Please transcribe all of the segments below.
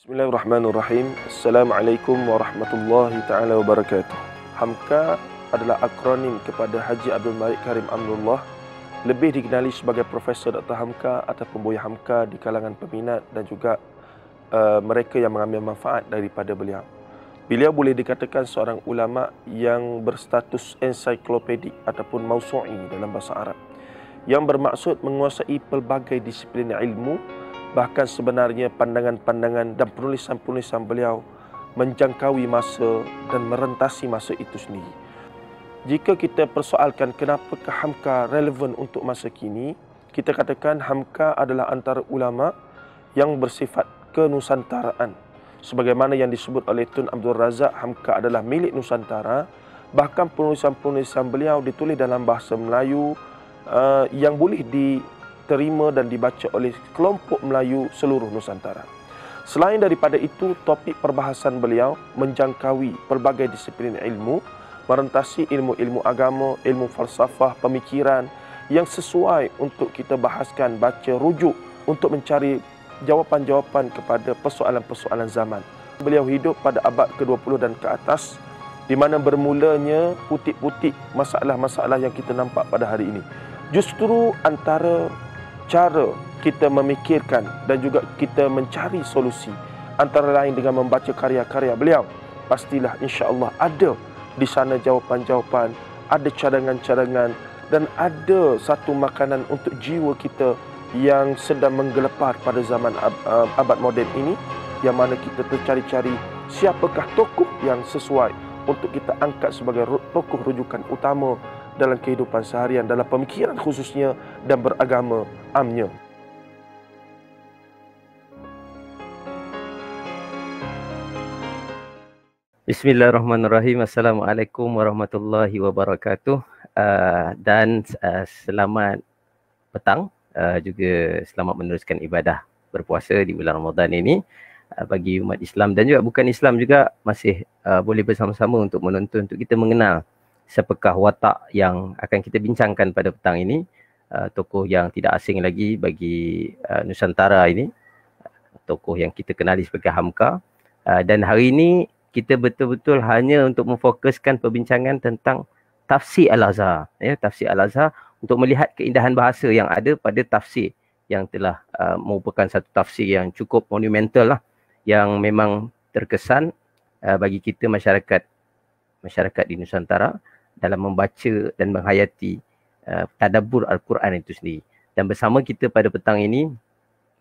Bismillahirrahmanirrahim. Assalamualaikum warahmatullahi taala wabarakatuh. Hamka adalah akronim kepada Haji Abdul Malik Karim Amrullah, lebih dikenali sebagai Profesor Dr. Hamka ataupun Buya Hamka di kalangan peminat dan juga mereka yang mengambil manfaat daripada beliau. Beliau boleh dikatakan seorang ulama yang berstatus ensiklopedik ataupun mausu'i dalam bahasa Arab, yang bermaksud menguasai pelbagai disiplin ilmu. Bahkan sebenarnya pandangan-pandangan dan penulisan-penulisan beliau menjangkaui masa dan merentasi masa itu sendiri. Jika kita persoalkan kenapakah Hamka relevan untuk masa kini, kita katakan Hamka adalah antara ulama yang bersifat kenusantaraan. Sebagaimana yang disebut oleh Tun Abdul Razak, Hamka adalah milik Nusantara. Bahkan penulisan-penulisan beliau ditulis dalam bahasa Melayu yang boleh diterima dan dibaca oleh kelompok Melayu seluruh Nusantara. Selain daripada itu, topik perbahasan beliau menjangkaui pelbagai disiplin ilmu, merentasi ilmu-ilmu agama, ilmu falsafah, pemikiran yang sesuai untuk kita bahaskan, baca, rujuk untuk mencari jawapan-jawapan kepada persoalan-persoalan zaman. Beliau hidup pada abad ke-20 dan ke atas, di mana bermulanya putik-putik masalah-masalah yang kita nampak pada hari ini. Justru antara cara kita memikirkan dan juga kita mencari solusi, antara lain dengan membaca karya-karya beliau, pastilah insya-Allah ada di sana jawapan-jawapan, ada cadangan-cadangan dan ada satu makanan untuk jiwa kita yang sedang menggelepar pada zaman abad moden ini, yang mana kita tercari-cari siapakah tokoh yang sesuai untuk kita angkat sebagai tokoh rujukan utama dalam kehidupan seharian, dalam pemikiran khususnya dan beragama amnya. Bismillahirrahmanirrahim. Assalamualaikum warahmatullahi wabarakatuh. Selamat petang, juga selamat meneruskan ibadah berpuasa di bulan Ramadan ini. Bagi umat Islam dan juga bukan Islam juga masih boleh bersama-sama untuk menonton, untuk kita mengenal siapakah watak yang akan kita bincangkan pada petang ini. Tokoh yang tidak asing lagi bagi Nusantara ini, tokoh yang kita kenali sebagai Hamka. Dan hari ini kita betul-betul hanya untuk memfokuskan perbincangan tentang tafsir Al-Azhar, tafsir Al-Azhar, untuk melihat keindahan bahasa yang ada pada tafsir yang telah merupakan satu tafsir yang cukup monumental lah, yang memang terkesan bagi kita masyarakat di Nusantara dalam membaca dan menghayati tadabbur Al-Quran itu sendiri. Dan bersama kita pada petang ini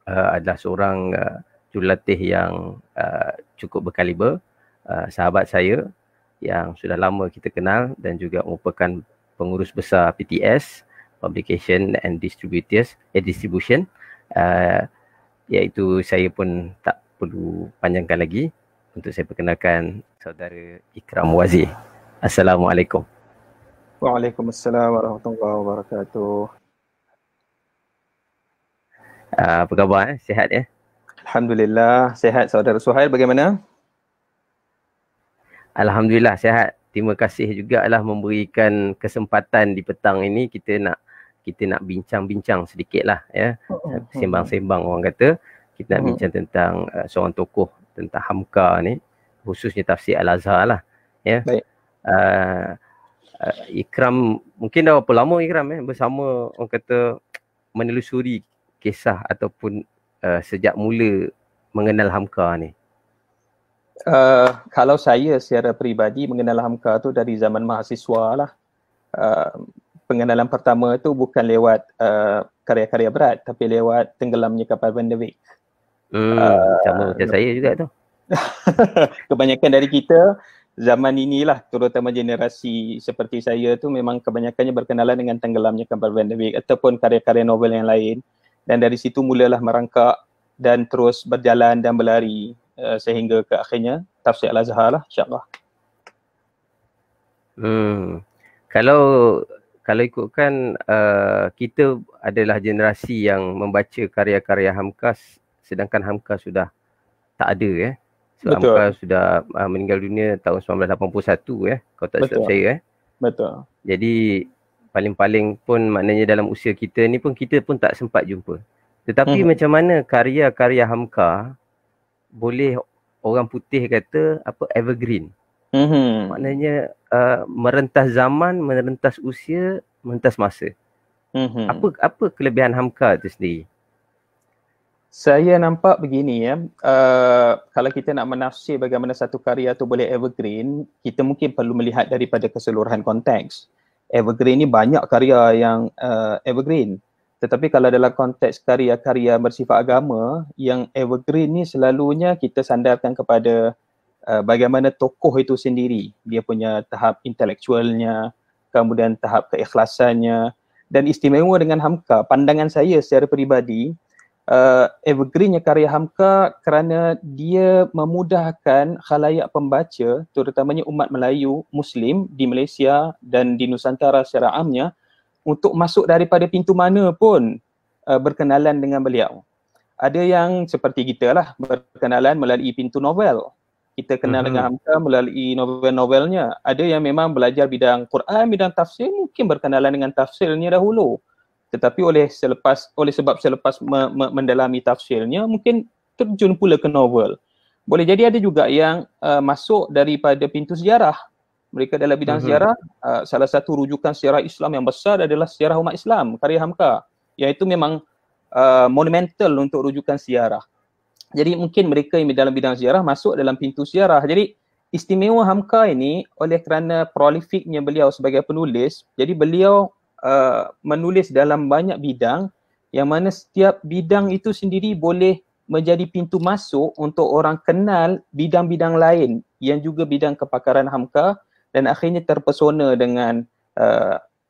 adalah seorang jurulatih yang cukup berkaliber, sahabat saya yang sudah lama kita kenal dan juga merupakan pengurus besar PTS, Publication and Distribution, iaitu saya pun tak perlu panjangkan lagi untuk saya perkenalkan saudara Ikram Wazir. Assalamualaikum. Waalaikumsalam warahmatullahi wabarakatuh. Apa khabar? Sihat ya? Alhamdulillah, sihat. Saudara Suhail bagaimana? Alhamdulillah sihat. Terima kasih jugalah memberikan kesempatan di petang ini kita nak bincang-bincang sedikit lah, ya. Sembang-sembang orang kata. Kita nak bincang tentang seorang tokoh, tentang Hamka ni, khususnya tafsir Al-Azhar lah, ya. Baik. Ikram, mungkin dah berapa lama Ikram bersama orang kata menelusuri kisah ataupun sejak mula mengenal Hamka ni? Kalau saya secara peribadi mengenal Hamka tu dari zaman mahasiswa lah. Pengenalan pertama tu bukan lewat karya-karya berat, tapi lewat tenggelamnya kapal Van der Wijk. Sama macam saya juga tu. Kebanyakan dari kita zaman inilah, terutama generasi seperti saya tu, memang kebanyakannya berkenalan dengan tenggelamnya kapal Van der Wijk ataupun karya-karya novel yang lain. Dan dari situ mulalah merangkak dan terus berjalan dan berlari sehingga ke akhirnya tafsir Al-Azhar lah, insyaAllah. Kalau ikutkan kita adalah generasi yang membaca karya-karya Hamka, sedangkan Hamka sudah tak ada, ya. So, Hamka sudah meninggal dunia tahun 1981, kalau tak silap saya. Betul. Jadi paling-paling pun maknanya dalam usia kita ni pun kita pun tak sempat jumpa. Tetapi macam mana karya-karya Hamka boleh orang putih kata apa, evergreen. Maknanya merentas zaman, merentas usia, merentas masa. Apa kelebihan Hamka tu sendiri? Saya nampak begini ya, kalau kita nak menafsir bagaimana satu karya tu boleh evergreen, kita mungkin perlu melihat daripada keseluruhan konteks. Evergreen ni banyak karya yang evergreen. Tetapi kalau dalam konteks karya-karya bersifat agama, yang evergreen ni selalunya kita sandarkan kepada bagaimana tokoh itu sendiri. Dia punya tahap intelektualnya, kemudian tahap keikhlasannya. Dan istimewa dengan Hamka, pandangan saya secara peribadi, evergreennya karya Hamka kerana dia memudahkan khalayak pembaca, terutamanya umat Melayu Muslim di Malaysia dan di Nusantara secara amnya, untuk masuk daripada pintu mana pun berkenalan dengan beliau. Ada yang seperti kita lah, berkenalan melalui pintu novel. Kita kenal dengan Hamka melalui novel-novelnya. Ada yang memang belajar bidang Quran, bidang tafsir, mungkin berkenalan dengan tafsirnya dahulu. Tetapi sebab selepas mendalami tafsirnya, mungkin terjun pula ke novel. Boleh jadi ada juga yang masuk daripada pintu sejarah. Mereka dalam bidang sejarah, salah satu rujukan sejarah Islam yang besar adalah sejarah umat Islam, karya Hamka. Iaitu memang monumental untuk rujukan sejarah. Jadi mungkin mereka yang dalam bidang sejarah masuk dalam pintu sejarah. Jadi istimewa Hamka ini oleh kerana prolifiknya beliau sebagai penulis, jadi beliau menulis dalam banyak bidang yang mana setiap bidang itu sendiri boleh menjadi pintu masuk untuk orang kenal bidang-bidang lain yang juga bidang kepakaran Hamka dan akhirnya terpesona dengan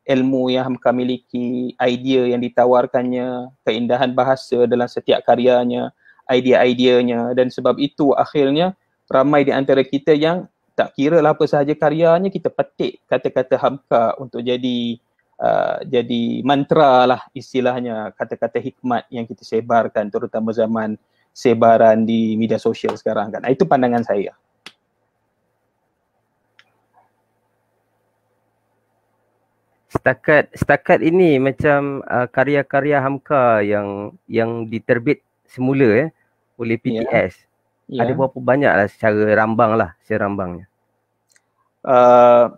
ilmu yang Hamka miliki, idea yang ditawarkannya, keindahan bahasa dalam setiap karyanya, idea-ideanya, dan sebab itu akhirnya ramai di antara kita yang tak kira lah apa sahaja karyanya, kita petik kata-kata Hamka untuk jadi mantra lah istilahnya, kata-kata hikmat yang kita sebarkan terutama zaman sebaran di media sosial sekarang kan. Itu pandangan saya. Setakat ini macam karya-karya Hamka yang diterbit semula oleh PTS. Ada berapa banyak lah secara rambangnya?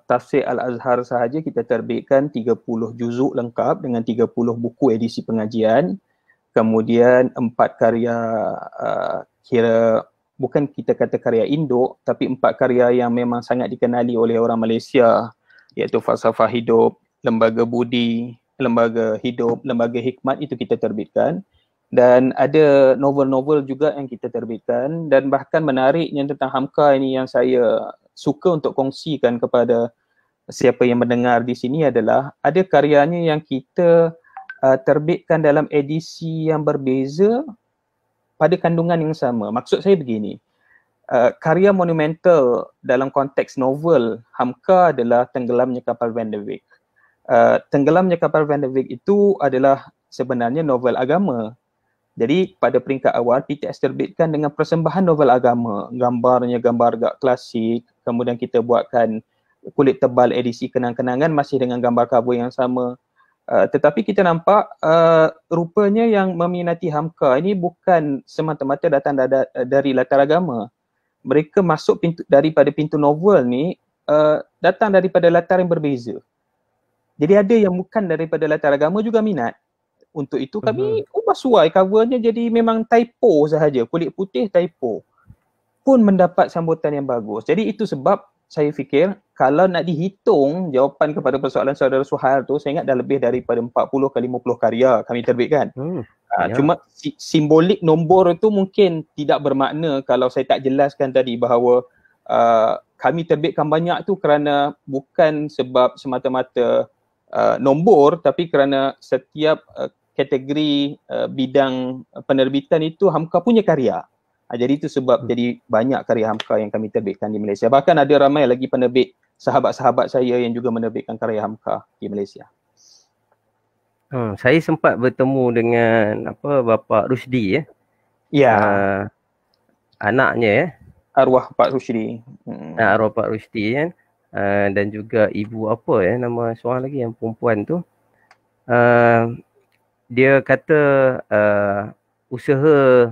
Tafsir Al-Azhar sahaja kita terbitkan 30 juzuk lengkap dengan 30 buku edisi pengajian. Kemudian 4 karya kira bukan kita kata karya induk, tapi 4 karya yang memang sangat dikenali oleh orang Malaysia, iaitu Falsafah Hidup, Lembaga Budi, Lembaga Hidup, Lembaga Hikmat, itu kita terbitkan. Dan ada novel-novel juga yang kita terbitkan, dan bahkan menariknya tentang Hamka ini yang saya suka untuk kongsikan kepada siapa yang mendengar di sini adalah ada karyanya yang kita terbitkan dalam edisi yang berbeza pada kandungan yang sama. Maksud saya begini, karya monumental dalam konteks novel Hamka adalah Tenggelamnya Kapal Van der Wijk. Tenggelamnya Kapal Van der Wijk itu adalah sebenarnya novel agama. Jadi pada peringkat awal PTS terbitkan dengan persembahan novel agama, gambarnya gambar gak klasik, kemudian kita buatkan kulit tebal edisi kenang-kenangan masih dengan gambar cover yang sama. Tetapi kita nampak rupanya yang meminati Hamka ini bukan semata-mata datang dari latar agama. Mereka masuk daripada pintu novel ni datang daripada latar yang berbeza. Jadi ada yang bukan daripada latar agama juga minat. Untuk itu kami ubah suai covernya jadi memang typo sahaja, kulit putih typo. Pun mendapat sambutan yang bagus. Jadi itu sebab saya fikir kalau nak dihitung jawapan kepada persoalan saudara Suhail tu, saya ingat dah lebih daripada 40 ke 50 karya kami terbitkan. Cuma simbolik nombor itu mungkin tidak bermakna kalau saya tak jelaskan tadi bahawa kami terbitkan banyak tu kerana bukan sebab semata-mata nombor, tapi kerana setiap kategori bidang penerbitan itu Hamka punya karya. Jadi itu sebab jadi banyak karya Hamka yang kami terbitkan di Malaysia. Bahkan ada ramai lagi penerbit sahabat-sahabat saya yang juga menerbitkan karya Hamka di Malaysia. Saya sempat bertemu dengan Bapak Rusdi anaknya arwah Pak Rusdi. Arwah Pak Rusdi kan. Dan juga ibu nama seorang lagi yang perempuan tu. Dia kata usaha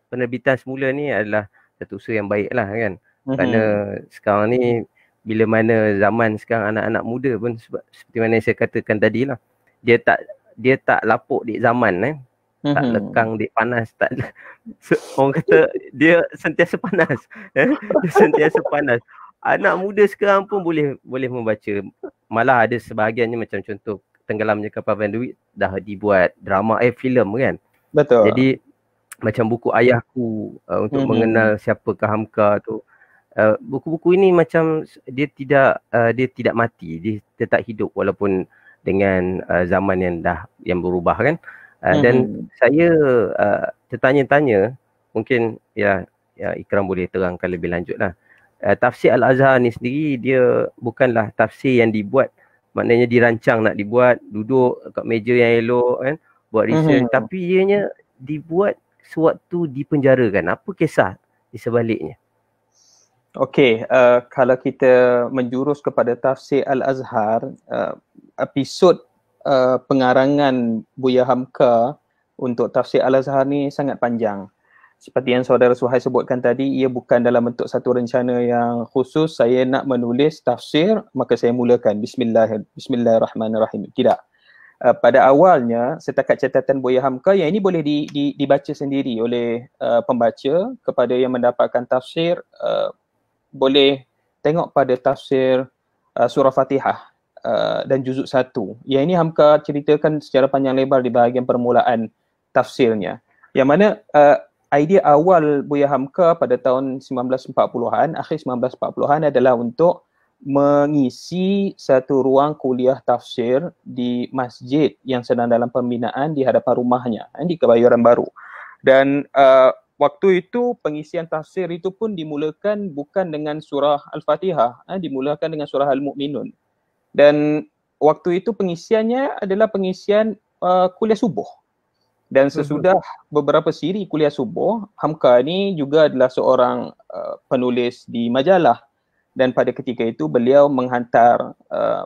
penerbitan semula ni adalah satu usaha yang baik lah kan. Kerana sekarang ni bila mana zaman sekarang anak-anak muda pun seperti mana saya katakan tadi lah, dia tak lapuk di zaman tak lekang di panas, tak orang kata dia sentiasa panas. Dia sentiasa panas. Anak muda sekarang pun boleh membaca. Malah ada sebahagiannya macam contoh Tenggelamnya Kapal Van der Wijk dah dibuat drama filem kan. Betul. Jadi macam buku Ayahku untuk mengenal siapakah Hamka tu. Buku-buku ini macam dia tidak mati, dia tetap hidup walaupun dengan zaman yang berubah kan. Dan saya tertanya-tanya, mungkin ya Ikram boleh terangkan lebih lanjut lah. Tafsir Al-Azhar ni sendiri dia bukanlah tafsir yang dibuat, maknanya dirancang nak dibuat, duduk kat meja yang elok kan, buat research, tapi ianya dibuat sewaktu dipenjarakan. Apa kisah di sebaliknya? Okey, kalau kita menjurus kepada tafsir Al-Azhar, episod pengarangan Buya Hamka untuk tafsir Al-Azhar ni sangat panjang. Seperti yang saudara Suhail sebutkan tadi, ia bukan dalam bentuk satu rencana yang khusus, saya nak menulis tafsir, maka saya mulakan Bismillahirrahmanirrahim. Tidak. Pada awalnya, setakat catatan Buya Hamka, yang ini boleh dibaca sendiri oleh pembaca kepada yang mendapatkan tafsir, boleh tengok pada tafsir surah Fatihah dan juzuk 1. Yang ini Hamka ceritakan secara panjang lebar di bahagian permulaan tafsirnya. Yang mana idea awal Buya Hamka pada tahun 1940-an, akhir 1940-an adalah untuk mengisi satu ruang kuliah tafsir di masjid yang sedang dalam pembinaan di hadapan rumahnya di Kebayoran Baru. Dan waktu itu pengisian tafsir itu pun dimulakan bukan dengan surah Al-Fatihah, dimulakan dengan surah Al-Mu'minun. Dan waktu itu pengisiannya adalah pengisian kuliah subuh. Dan sesudah beberapa siri kuliah subuh, Hamka ni juga adalah seorang penulis di majalah. Dan pada ketika itu beliau menghantar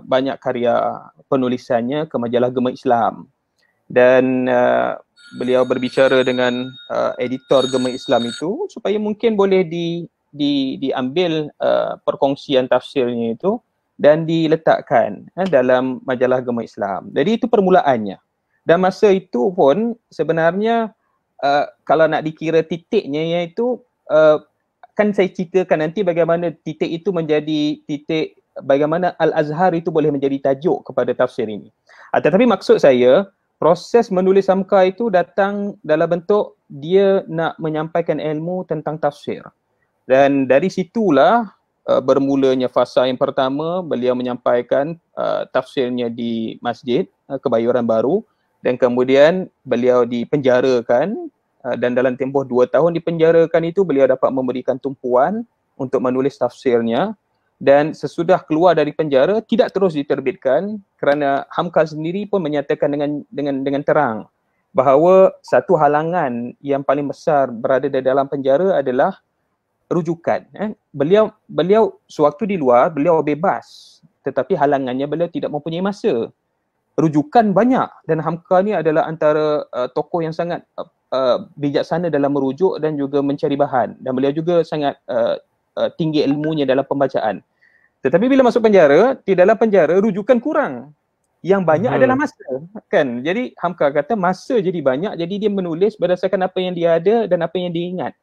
banyak karya penulisannya ke majalah Gema Islam. Dan beliau berbicara dengan editor Gema Islam itu supaya mungkin boleh diambil perkongsian tafsirnya itu dan diletakkan dalam majalah Gema Islam. Jadi itu permulaannya. Dan masa itu pun sebenarnya kalau nak dikira titiknya, iaitu kan saya ceritakan nanti bagaimana titik itu menjadi titik, bagaimana Al-Azhar itu boleh menjadi tajuk kepada tafsir ini. Tetapi maksud saya, proses menulis Hamka itu datang dalam bentuk dia nak menyampaikan ilmu tentang tafsir. Dan dari situlah bermulanya fasa yang pertama, beliau menyampaikan tafsirnya di Masjid Kebayoran Baru. Dan kemudian beliau dipenjarakan dan dalam tempoh 2 tahun dipenjarakan itu beliau dapat memberikan tumpuan untuk menulis tafsirnya. Dan sesudah keluar dari penjara tidak terus diterbitkan kerana Hamka sendiri pun menyatakan dengan terang bahawa satu halangan yang paling besar berada di dalam penjara adalah rujukan. Beliau sewaktu di luar beliau bebas, tetapi halangannya beliau tidak mempunyai masa. Rujukan banyak dan Hamka ni adalah antara tokoh yang sangat bijaksana dalam merujuk dan juga mencari bahan, dan beliau juga sangat tinggi ilmunya dalam pembacaan. Tetapi bila masuk penjara, di dalam penjara rujukan kurang. Yang banyak adalah masa, kan? Jadi Hamka kata masa jadi banyak, jadi dia menulis berdasarkan apa yang dia ada dan apa yang dia ingat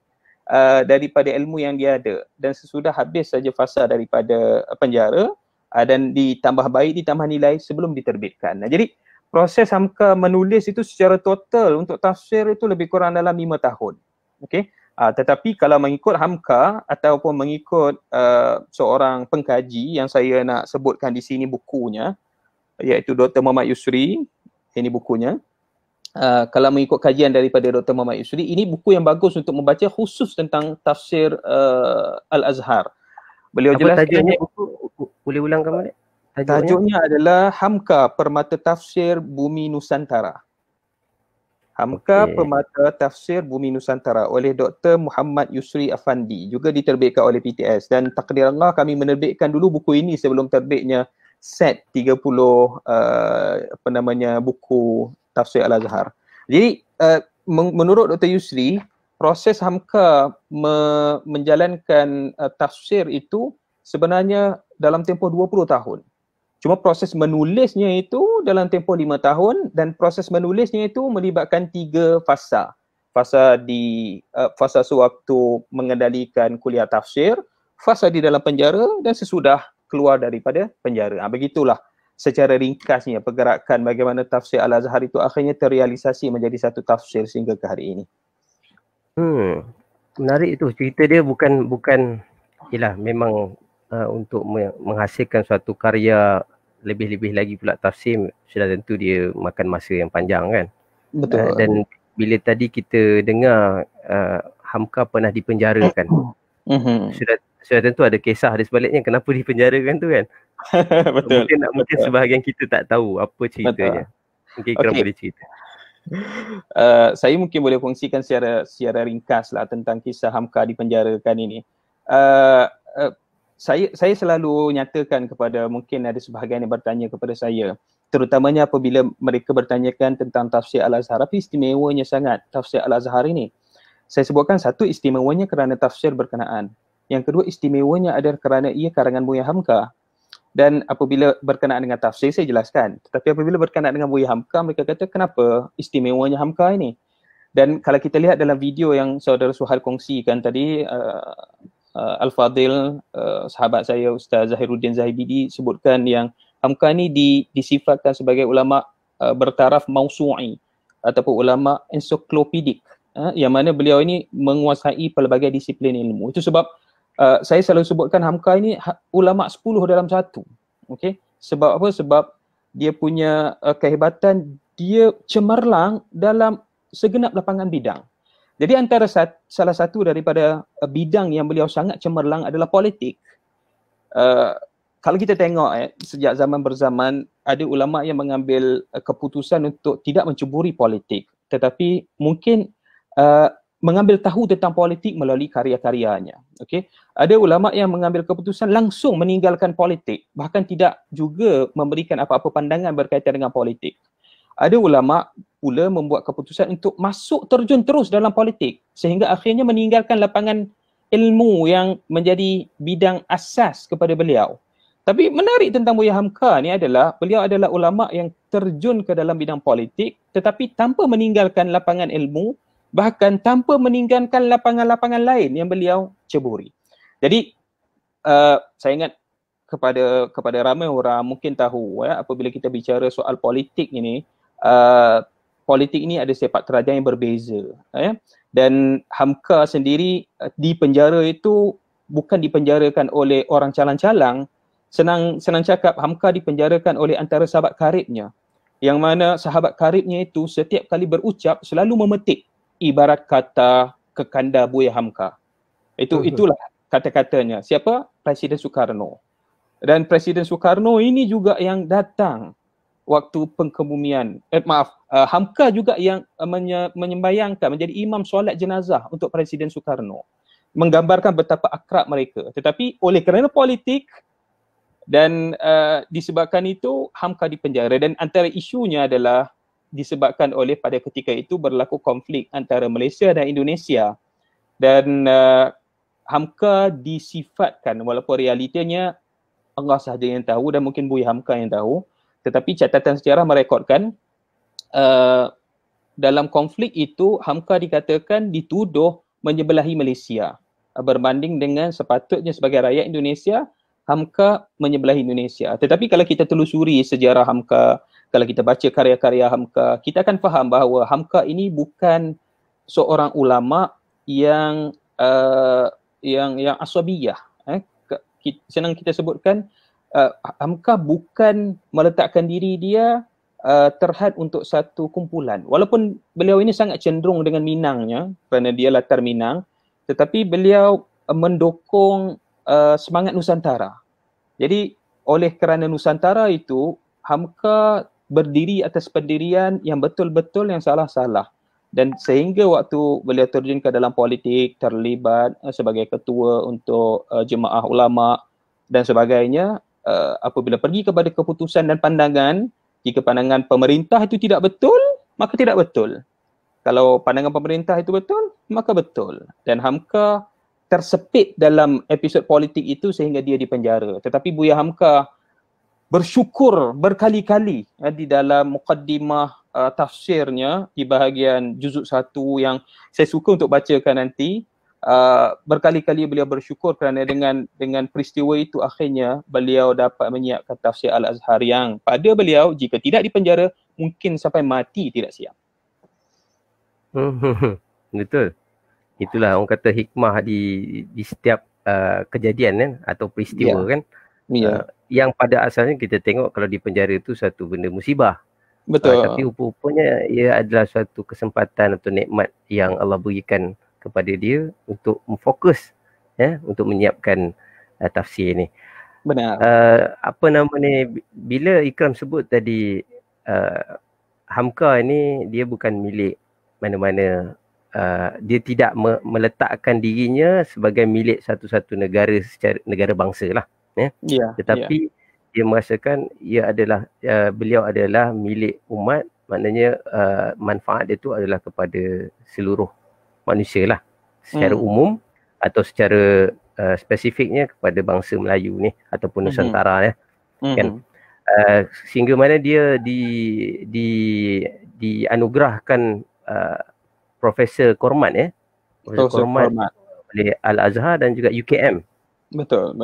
daripada ilmu yang dia ada. Dan sesudah habis saja fasa daripada penjara, dan ditambah baik, ditambah nilai sebelum diterbitkan. Jadi proses Hamka menulis itu secara total untuk tafsir itu lebih kurang dalam 5 tahun. Okey. Tetapi kalau mengikut Hamka ataupun mengikut seorang pengkaji yang saya nak sebutkan di sini bukunya, iaitu Dr. Muhammad Yusri, ini bukunya. Kalau mengikut kajian daripada Dr. Muhammad Yusri, ini buku yang bagus untuk membaca khusus tentang tafsir Al-Azhar. Beliau jelaskan tajuknya buku, boleh ulangkan balik? Tajuknya adalah Hamka Permata Tafsir Bumi Nusantara. Hamka Permata Tafsir Bumi Nusantara oleh Dr. Muhammad Yusri Afandi, juga diterbitkan oleh PTS. Dan takdir Allah kami menerbitkan dulu buku ini sebelum terbitnya set 30 buku tafsir Al-Azhar. Jadi menurut Dr. Yusri, proses Hamka menjalankan tafsir itu sebenarnya dalam tempoh 20 tahun. Cuma proses menulisnya itu dalam tempoh 5 tahun, dan proses menulisnya itu melibatkan 3 fasa. Fasa sewaktu mengendalikan kuliah tafsir, fasa di dalam penjara, dan sesudah keluar daripada penjara. Begitulah secara ringkasnya pergerakan bagaimana tafsir Al-Azhar itu akhirnya terrealisasi menjadi satu tafsir sehingga ke hari ini. Menarik itu cerita dia, bukan ialah memang untuk menghasilkan suatu karya lebih-lebih lagi pula tafsir, sudah tentu dia makan masa yang panjang kan. Betul. Dan bila tadi kita dengar Hamka pernah dipenjarakan, sudah tentu ada kisah di sebaliknya kenapa dipenjarakan tu kan. Betul. Mungkin sebahagian kita tak tahu apa ceritanya. Mungkin Ikram boleh cerita. Saya mungkin boleh kongsikan secara ringkas lah tentang kisah Hamka dipenjarakan ini. Saya selalu nyatakan kepada, mungkin ada sebahagian yang bertanya kepada saya, terutamanya apabila mereka bertanyakan tentang tafsir Al-Azhar, apa istimewanya sangat tafsir Al-Azhar ini? Saya sebutkan, satu, istimewanya kerana tafsir berkenaan. Yang kedua, istimewanya adalah kerana ia karangan Buya Hamka. Dan apabila berkenaan dengan tafsir, saya jelaskan. Tetapi apabila berkenaan dengan Buya Hamka, mereka kata, kenapa istimewanya Hamka ini? Dan kalau kita lihat dalam video yang saudara Suhail kongsikan tadi, Al-Fadil, sahabat saya Ustaz Zahiruddin Zahibidi, sebutkan yang Hamka ni disifatkan sebagai ulama bertaraf mausu'i ataupun ulama ensiklopedik, yang mana beliau ini menguasai pelbagai disiplin ilmu. Itu sebab saya selalu sebutkan Hamka ini ulama 10 dalam 1. Okey, sebab apa? Sebab dia punya kehebatan, dia cemerlang dalam segenap lapangan bidang. Jadi antara salah satu daripada bidang yang beliau sangat cemerlang adalah politik. Kalau kita tengok sejak zaman berzaman, ada ulama yang mengambil keputusan untuk tidak menceburi politik, tetapi mungkin mengambil tahu tentang politik melalui karya-karyanya. Okey, ada ulama yang mengambil keputusan langsung meninggalkan politik, bahkan tidak juga memberikan apa-apa pandangan berkaitan dengan politik. Ada ulama pula membuat keputusan untuk masuk terjun terus dalam politik, sehingga akhirnya meninggalkan lapangan ilmu yang menjadi bidang asas kepada beliau. Tapi menarik tentang Buya Hamka ni adalah beliau adalah ulama yang terjun ke dalam bidang politik tetapi tanpa meninggalkan lapangan ilmu, bahkan tanpa meninggalkan lapangan-lapangan lain yang beliau ceburi. Jadi saya ingat kepada ramai orang mungkin tahu apabila kita bicara soal politik ini, politik ini ada sepak terjang yang berbeza. Dan Hamka sendiri di penjara itu bukan dipenjarakan oleh orang calang-calang. Senang cakap, Hamka dipenjarakan oleh antara sahabat karibnya, yang mana sahabat karibnya itu setiap kali berucap selalu memetik ibarat kata kekanda Buya Hamka. Itulah kata-katanya. Siapa? Presiden Soekarno. Dan Presiden Soekarno ini juga yang datang waktu pengkebumian. Hamka juga yang menyembayangkan, menjadi imam solat jenazah untuk Presiden Soekarno. Menggambarkan betapa akrab mereka. Tetapi oleh kerana politik dan disebabkan itu Hamka dipenjara, dan antara isunya adalah disebabkan oleh pada ketika itu berlaku konflik antara Malaysia dan Indonesia, dan Hamka disifatkan, walaupun realitanya Allah sahaja yang tahu dan mungkin Buya Hamka yang tahu, tetapi catatan sejarah merekodkan dalam konflik itu Hamka dikatakan dituduh menyebelahi Malaysia, berbanding dengan sepatutnya sebagai rakyat Indonesia Hamka menyebelahi Indonesia. Tetapi kalau kita telusuri sejarah Hamka, kalau kita baca karya-karya Hamka, kita akan faham bahawa Hamka ini bukan seorang ulama yang asabiyah. Senang kita sebutkan, Hamka bukan meletakkan diri dia terhad untuk satu kumpulan. Walaupun beliau ini sangat cenderung dengan Minangnya kerana dia latar Minang, tetapi beliau mendukung semangat Nusantara. Jadi oleh kerana Nusantara itu, Hamka berdiri atas pendirian yang betul-betul yang salah-salah. Dan sehingga waktu beliau terjun ke dalam politik, terlibat sebagai ketua untuk jemaah ulama dan sebagainya, apabila pergi kepada keputusan dan pandangan, jika pandangan pemerintah itu tidak betul, maka tidak betul. Kalau pandangan pemerintah itu betul, maka betul. Dan Hamka tersepit dalam episod politik itu sehingga dia dipenjara. Tetapi Buya Hamka bersyukur berkali-kali di dalam mukaddimah tafsirnya di bahagian juzuk 1 yang saya suka untuk bacakan nanti. Berkali-kali beliau bersyukur kerana dengan peristiwa itu akhirnya beliau dapat menyiapkan tafsir Al-Azhar yang pada beliau jika tidak dipenjara mungkin sampai mati tidak siap. Betul. Itulah orang kata hikmah di setiap kejadian kan atau peristiwa kan. Yang pada asalnya kita tengok kalau di penjara itu satu benda musibah. Betul. Tapi rupa-rupanya ia adalah suatu kesempatan atau nikmat yang Allah berikan kepada dia untuk memfokus untuk menyiapkan tafsir ni. Benar. Apa nama ni, bila Ikram sebut tadi Hamka ni dia bukan milik mana-mana, dia tidak meletakkan dirinya sebagai milik satu-satu negara secara negara bangsa lah. Tetapi dia merasakan beliau adalah milik umat, maknanya manfaat dia tu adalah kepada seluruh manusia lah secara umum atau secara spesifiknya kepada bangsa Melayu ni ataupun Nusantara kan. Sehingga mana dia dianugerahkan Profesor Kormat Profesor Kormat oleh Al-Azhar dan juga UKM. Betul.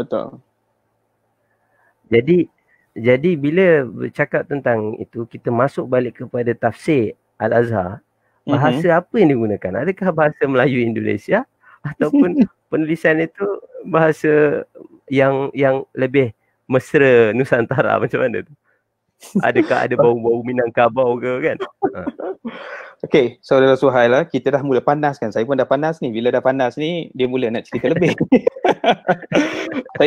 Jadi bila bercakap tentang itu, kita masuk balik kepada tafsir Al-Azhar, bahasa apa yang digunakan? Adakah bahasa Melayu Indonesia ataupun penulisan itu bahasa yang lebih mesra Nusantara macam mana tu? Adakah ada bau-bau Minangkabau ke kan? Okey, saudara Suhail lah, kita dah mula panas kan. Saya pun dah panas ni. Bila dah panas ni, dia mula nak cerita lebih.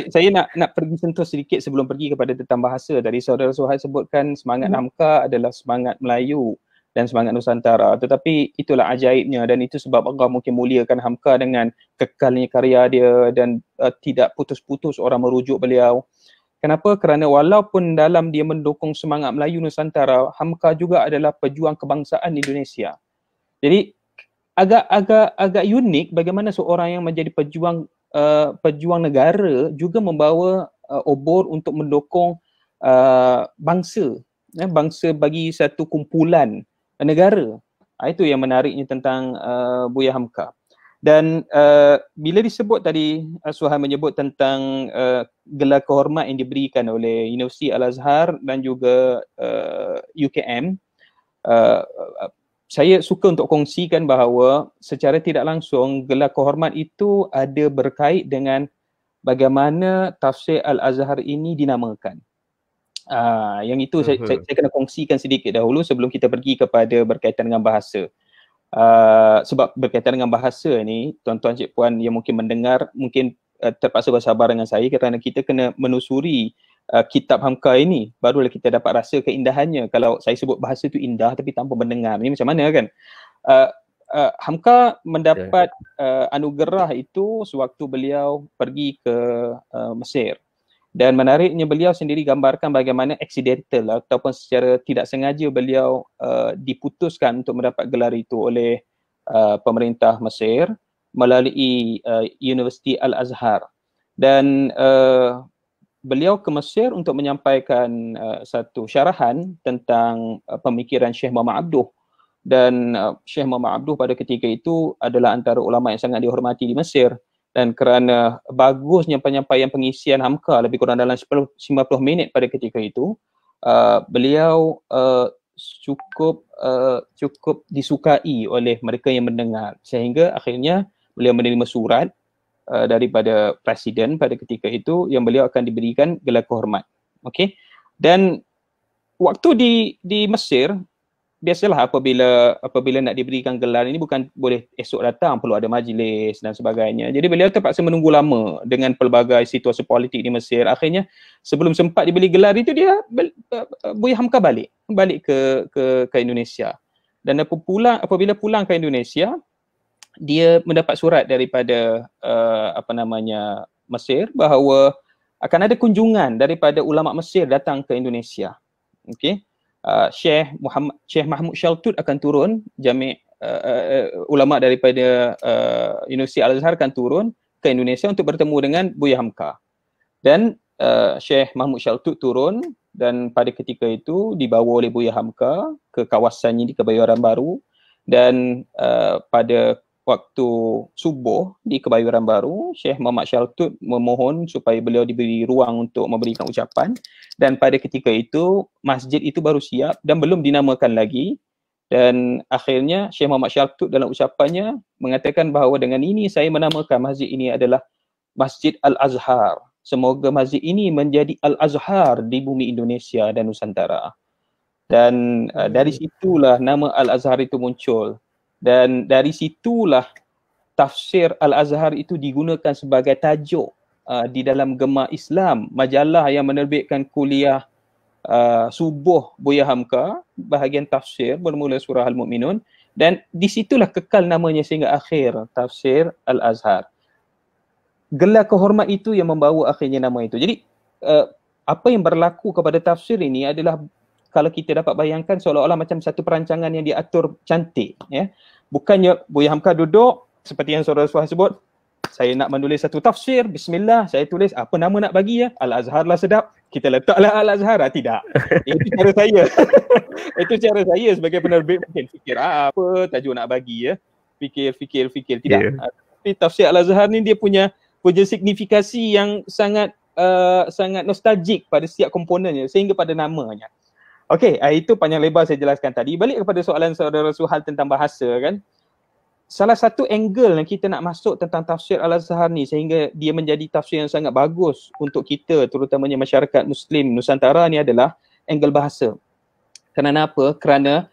Saya nak pergi sentuh sedikit sebelum pergi kepada tentang bahasa. Tadi saudara Suhail sebutkan semangat Hamka adalah semangat Melayu dan semangat Nusantara. Tetapi itulah ajaibnya dan itu sebab Allah mungkin muliakan Hamka dengan kekalnya karya dia dan tidak putus-putus orang merujuk beliau. Kenapa? Kerana walaupun dalam dia mendukung semangat Melayu Nusantara, Hamka juga adalah pejuang kebangsaan Indonesia. Jadi agak unik bagaimana seorang yang menjadi pejuang negara juga membawa obor untuk mendukung bangsa bagi satu kumpulan negara. Itu yang menariknya tentang Buya Hamka. Dan bila disebut tadi, Suhail menyebut tentang gelar kehormat yang diberikan oleh Universiti Al-Azhar dan juga UKM, saya suka untuk kongsikan bahawa secara tidak langsung gelar kehormat itu ada berkait dengan bagaimana tafsir Al-Azhar ini dinamakan. Yang itu saya kena kongsikan sedikit dahulu sebelum kita pergi kepada berkaitan dengan bahasa. Sebab berkaitan dengan bahasa ni, tuan-tuan cik puan yang mungkin mendengar mungkin terpaksa bersabar dengan saya kerana kita kena menusuri kitab Hamka ini, barulah kita dapat rasa keindahannya. Kalau saya sebut bahasa tu indah tapi tanpa mendengar, ni macam mana kan? Hamka mendapat anugerah itu sewaktu beliau pergi ke Mesir. Dan menariknya beliau sendiri gambarkan bagaimana accidental ataupun secara tidak sengaja beliau diputuskan untuk mendapat gelar itu oleh pemerintah Mesir melalui Universiti Al-Azhar. Dan beliau ke Mesir untuk menyampaikan satu syarahan tentang pemikiran Syekh Muhammad Abduh. Dan Syekh Muhammad Abduh pada ketika itu adalah antara ulama yang sangat dihormati di Mesir. Dan kerana bagusnya penyampaian pengisian Hamka lebih kurang dalam 50 minit pada ketika itu, beliau cukup disukai oleh mereka yang mendengar sehingga akhirnya beliau menerima surat daripada presiden pada ketika itu yang beliau akan diberikan gelar kehormat. Okey. Dan waktu di Mesir, biasalah apabila nak diberikan gelar ini bukan boleh esok datang, perlu ada majlis dan sebagainya. Jadi beliau terpaksa menunggu lama dengan pelbagai situasi politik di Mesir. Akhirnya sebelum sempat diberi gelar itu dia Buya Hamka balik ke Indonesia. Dan apabila pulang ke Indonesia, dia mendapat surat daripada Mesir bahawa akan ada kunjungan daripada ulama Mesir datang ke Indonesia. Okey. Syekh Mahmud Shaltut akan turun Jami' ulama daripada Universiti Al-Azhar akan turun ke Indonesia untuk bertemu dengan Buya Hamka. Dan Syekh Mahmud Shaltut turun dan pada ketika itu dibawa oleh Buya Hamka ke kawasannya di Kebayoran Baru, dan pada waktu subuh di Kebayoran Baru, Syekh Muhammad Shaltut memohon supaya beliau diberi ruang untuk memberikan ucapan, dan pada ketika itu masjid itu baru siap dan belum dinamakan lagi. Dan akhirnya Syekh Muhammad Shaltut dalam ucapannya mengatakan bahawa dengan ini saya menamakan masjid ini adalah Masjid Al-Azhar. Semoga masjid ini menjadi Al-Azhar di bumi Indonesia dan Nusantara. Dan dari situlah nama Al-Azhar itu muncul. Dan dari situlah tafsir Al-Azhar itu digunakan sebagai tajuk di dalam Gemah Islam, majalah yang menerbitkan kuliah subuh Buya Hamka, bahagian tafsir bermula surah Al-Mu'minun, dan di situlah kekal namanya sehingga akhir, tafsir Al-Azhar. Gelar kehormat itu yang membawa akhirnya nama itu. Jadi apa yang berlaku kepada tafsir ini adalah, kalau kita dapat bayangkan, seolah-olah macam satu perancangan yang diatur cantik, ya. Bukannya Buya Hamka duduk seperti yang saudara Suhah sebut, saya nak menulis satu tafsir, bismillah, saya tulis apa nama nak bagi ya, Al-Azhar lah sedap, kita letaklah Al-Azhar. Tidak. Itu cara saya. Itu cara saya sebagai penerbit, mungkin fikir apa tajuk nak bagi ya. Fikir. Tidak. Tapi tafsir Al-Azhar ni dia punya signifikasi yang sangat sangat nostalgik pada setiap komponennya sehingga pada namanya. Okey, itu panjang lebar saya jelaskan tadi. Balik kepada soalan saudara Suhal tentang bahasa kan. Salah satu angle yang kita nak masuk tentang tafsir Al-Azhar ni sehingga dia menjadi tafsir yang sangat bagus untuk kita, terutamanya masyarakat Muslim Nusantara ni, adalah angle bahasa. Kerana apa? Kerana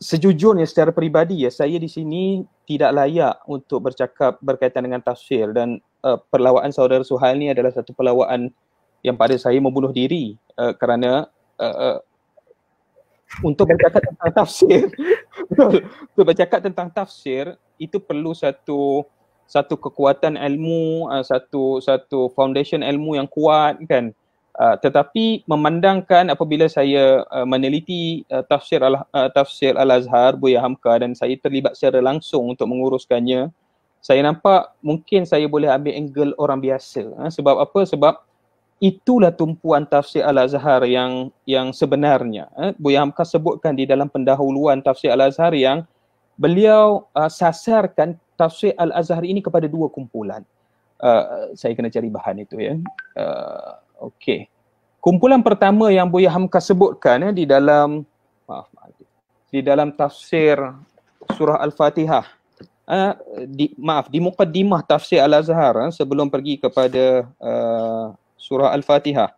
sejujurnya secara peribadi ya, saya di sini tidak layak untuk bercakap berkaitan dengan tafsir, dan perlawaan saudara Suhal ni adalah satu perlawaan yang pada saya membunuh diri kerana untuk bercakap tentang tafsir untuk bercakap tentang tafsir itu perlu satu kekuatan ilmu, satu foundation ilmu yang kuat kan. Tetapi memandangkan apabila saya meneliti tafsir Al-Azhar Buya Hamka dan saya terlibat secara langsung untuk menguruskannya, saya nampak mungkin saya boleh ambil angle orang biasa. Sebab apa? Sebab itulah tumpuan tafsir Al-Azhar yang sebenarnya. Buya Hamka sebutkan di dalam pendahuluan tafsir Al-Azhar yang beliau sasarkan tafsir Al-Azhar ini kepada dua kumpulan. Saya kena cari bahan itu ya. Okey. Kumpulan pertama yang Buya Hamka sebutkan di dalam tafsir surah Al-Fatihah. Di muqaddimah tafsir Al-Azhar sebelum pergi kepada surah Al-Fatihah,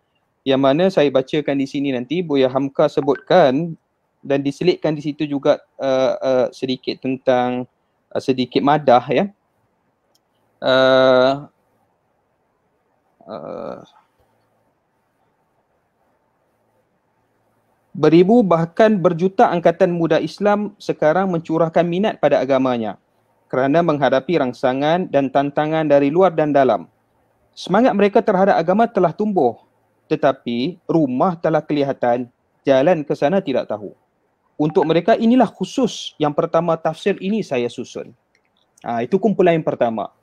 yang mana saya bacakan di sini nanti, Buya Hamka sebutkan dan diselitkan di situ juga sedikit tentang sedikit madah ya. Beribu bahkan berjuta angkatan muda Islam sekarang mencurahkan minat pada agamanya kerana menghadapi rangsangan dan tantangan dari luar dan dalam. Semangat mereka terhadap agama telah tumbuh, tetapi rumah telah kelihatan, jalan ke sana tidak tahu. Untuk mereka inilah khusus yang pertama tafsir ini saya susun. Itu kumpulan yang pertama.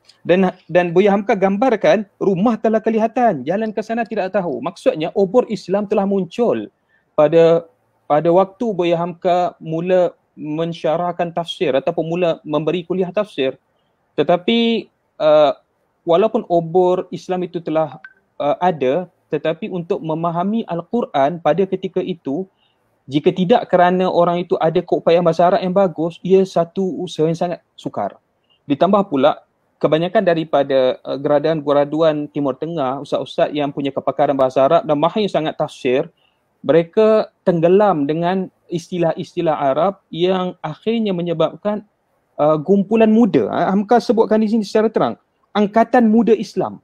Dan Buya Hamka gambarkan rumah telah kelihatan, jalan ke sana tidak tahu. Maksudnya obor Islam telah muncul pada waktu Buya Hamka mula mensyarahkan tafsir ataupun mula memberi kuliah tafsir. Tetapi walaupun obor Islam itu telah ada, tetapi untuk memahami Al-Quran pada ketika itu, jika tidak kerana orang itu ada keupayaan bahasa Arab yang bagus, ia satu usaha yang sangat sukar. Ditambah pula, kebanyakan daripada graduan Timur Tengah, ustaz-ustaz yang punya kepakaran bahasa Arab dan mahir sangat tafsir, mereka tenggelam dengan istilah-istilah Arab yang akhirnya menyebabkan kumpulan muda. Hamka sebutkan di sini secara terang, angkatan muda Islam.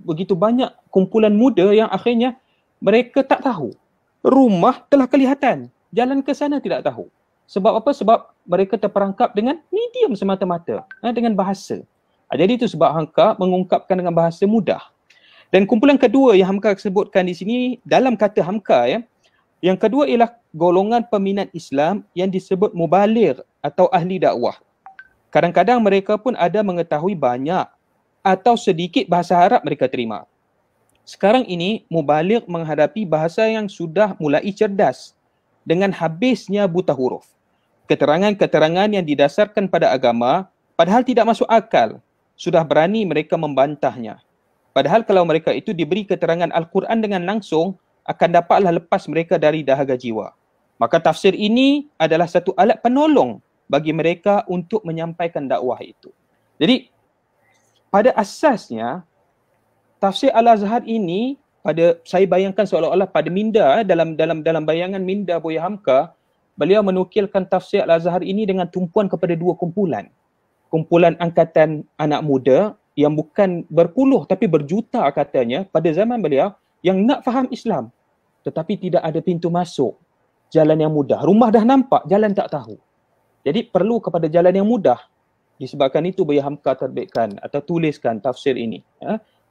Begitu banyak kumpulan muda yang akhirnya mereka tak tahu. Rumah telah kelihatan, jalan ke sana tidak tahu. Sebab apa? Sebab mereka terperangkap dengan medium semata-mata, dengan bahasa. Jadi itu sebab Hamka mengungkapkan dengan bahasa mudah. Dan kumpulan kedua yang Hamka sebutkan di sini, dalam kata Hamka ya, Yang kedua ialah golongan peminat Islam yang disebut mubaligh atau ahli dakwah. Kadang-kadang mereka pun ada mengetahui banyak atau sedikit bahasa Arab mereka terima. Sekarang ini mubaligh menghadapi bahasa yang sudah mulai cerdas dengan habisnya buta huruf. Keterangan-keterangan yang didasarkan pada agama padahal tidak masuk akal, sudah berani mereka membantahnya. Padahal kalau mereka itu diberi keterangan Al-Quran dengan langsung, akan dapatlah lepas mereka dari dahaga jiwa. Maka tafsir ini adalah satu alat penolong bagi mereka untuk menyampaikan dakwah itu. Jadi pada asasnya tafsir Al-Azhar ini saya bayangkan seolah-olah pada minda dalam bayangan minda Buya Hamka, beliau menukilkan tafsir Al-Azhar ini dengan tumpuan kepada dua kumpulan. Kumpulan angkatan anak muda yang bukan berpuluh tapi berjuta katanya pada zaman beliau yang nak faham Islam tetapi tidak ada pintu masuk, jalan yang mudah. Rumah dah nampak, jalan tak tahu. Jadi perlu kepada jalan yang mudah. Disebabkan itu Buya Hamka terbitkan atau tuliskan tafsir ini.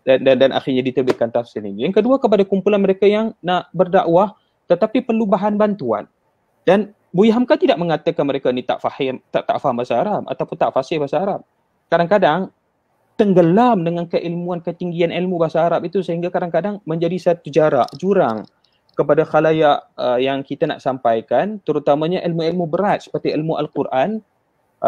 Dan akhirnya diterbitkan tafsir ini. Yang kedua kepada kumpulan mereka yang nak berdakwah tetapi perlu bahan bantuan. Dan Buya Hamka tidak mengatakan mereka ni tak faham bahasa Arab ataupun tak fasih bahasa Arab. Kadang-kadang tenggelam dengan keilmuan ketinggian ilmu bahasa Arab itu sehingga kadang-kadang menjadi satu jurang kepada khalayak yang kita nak sampaikan, terutamanya ilmu-ilmu berat seperti ilmu Al-Quran,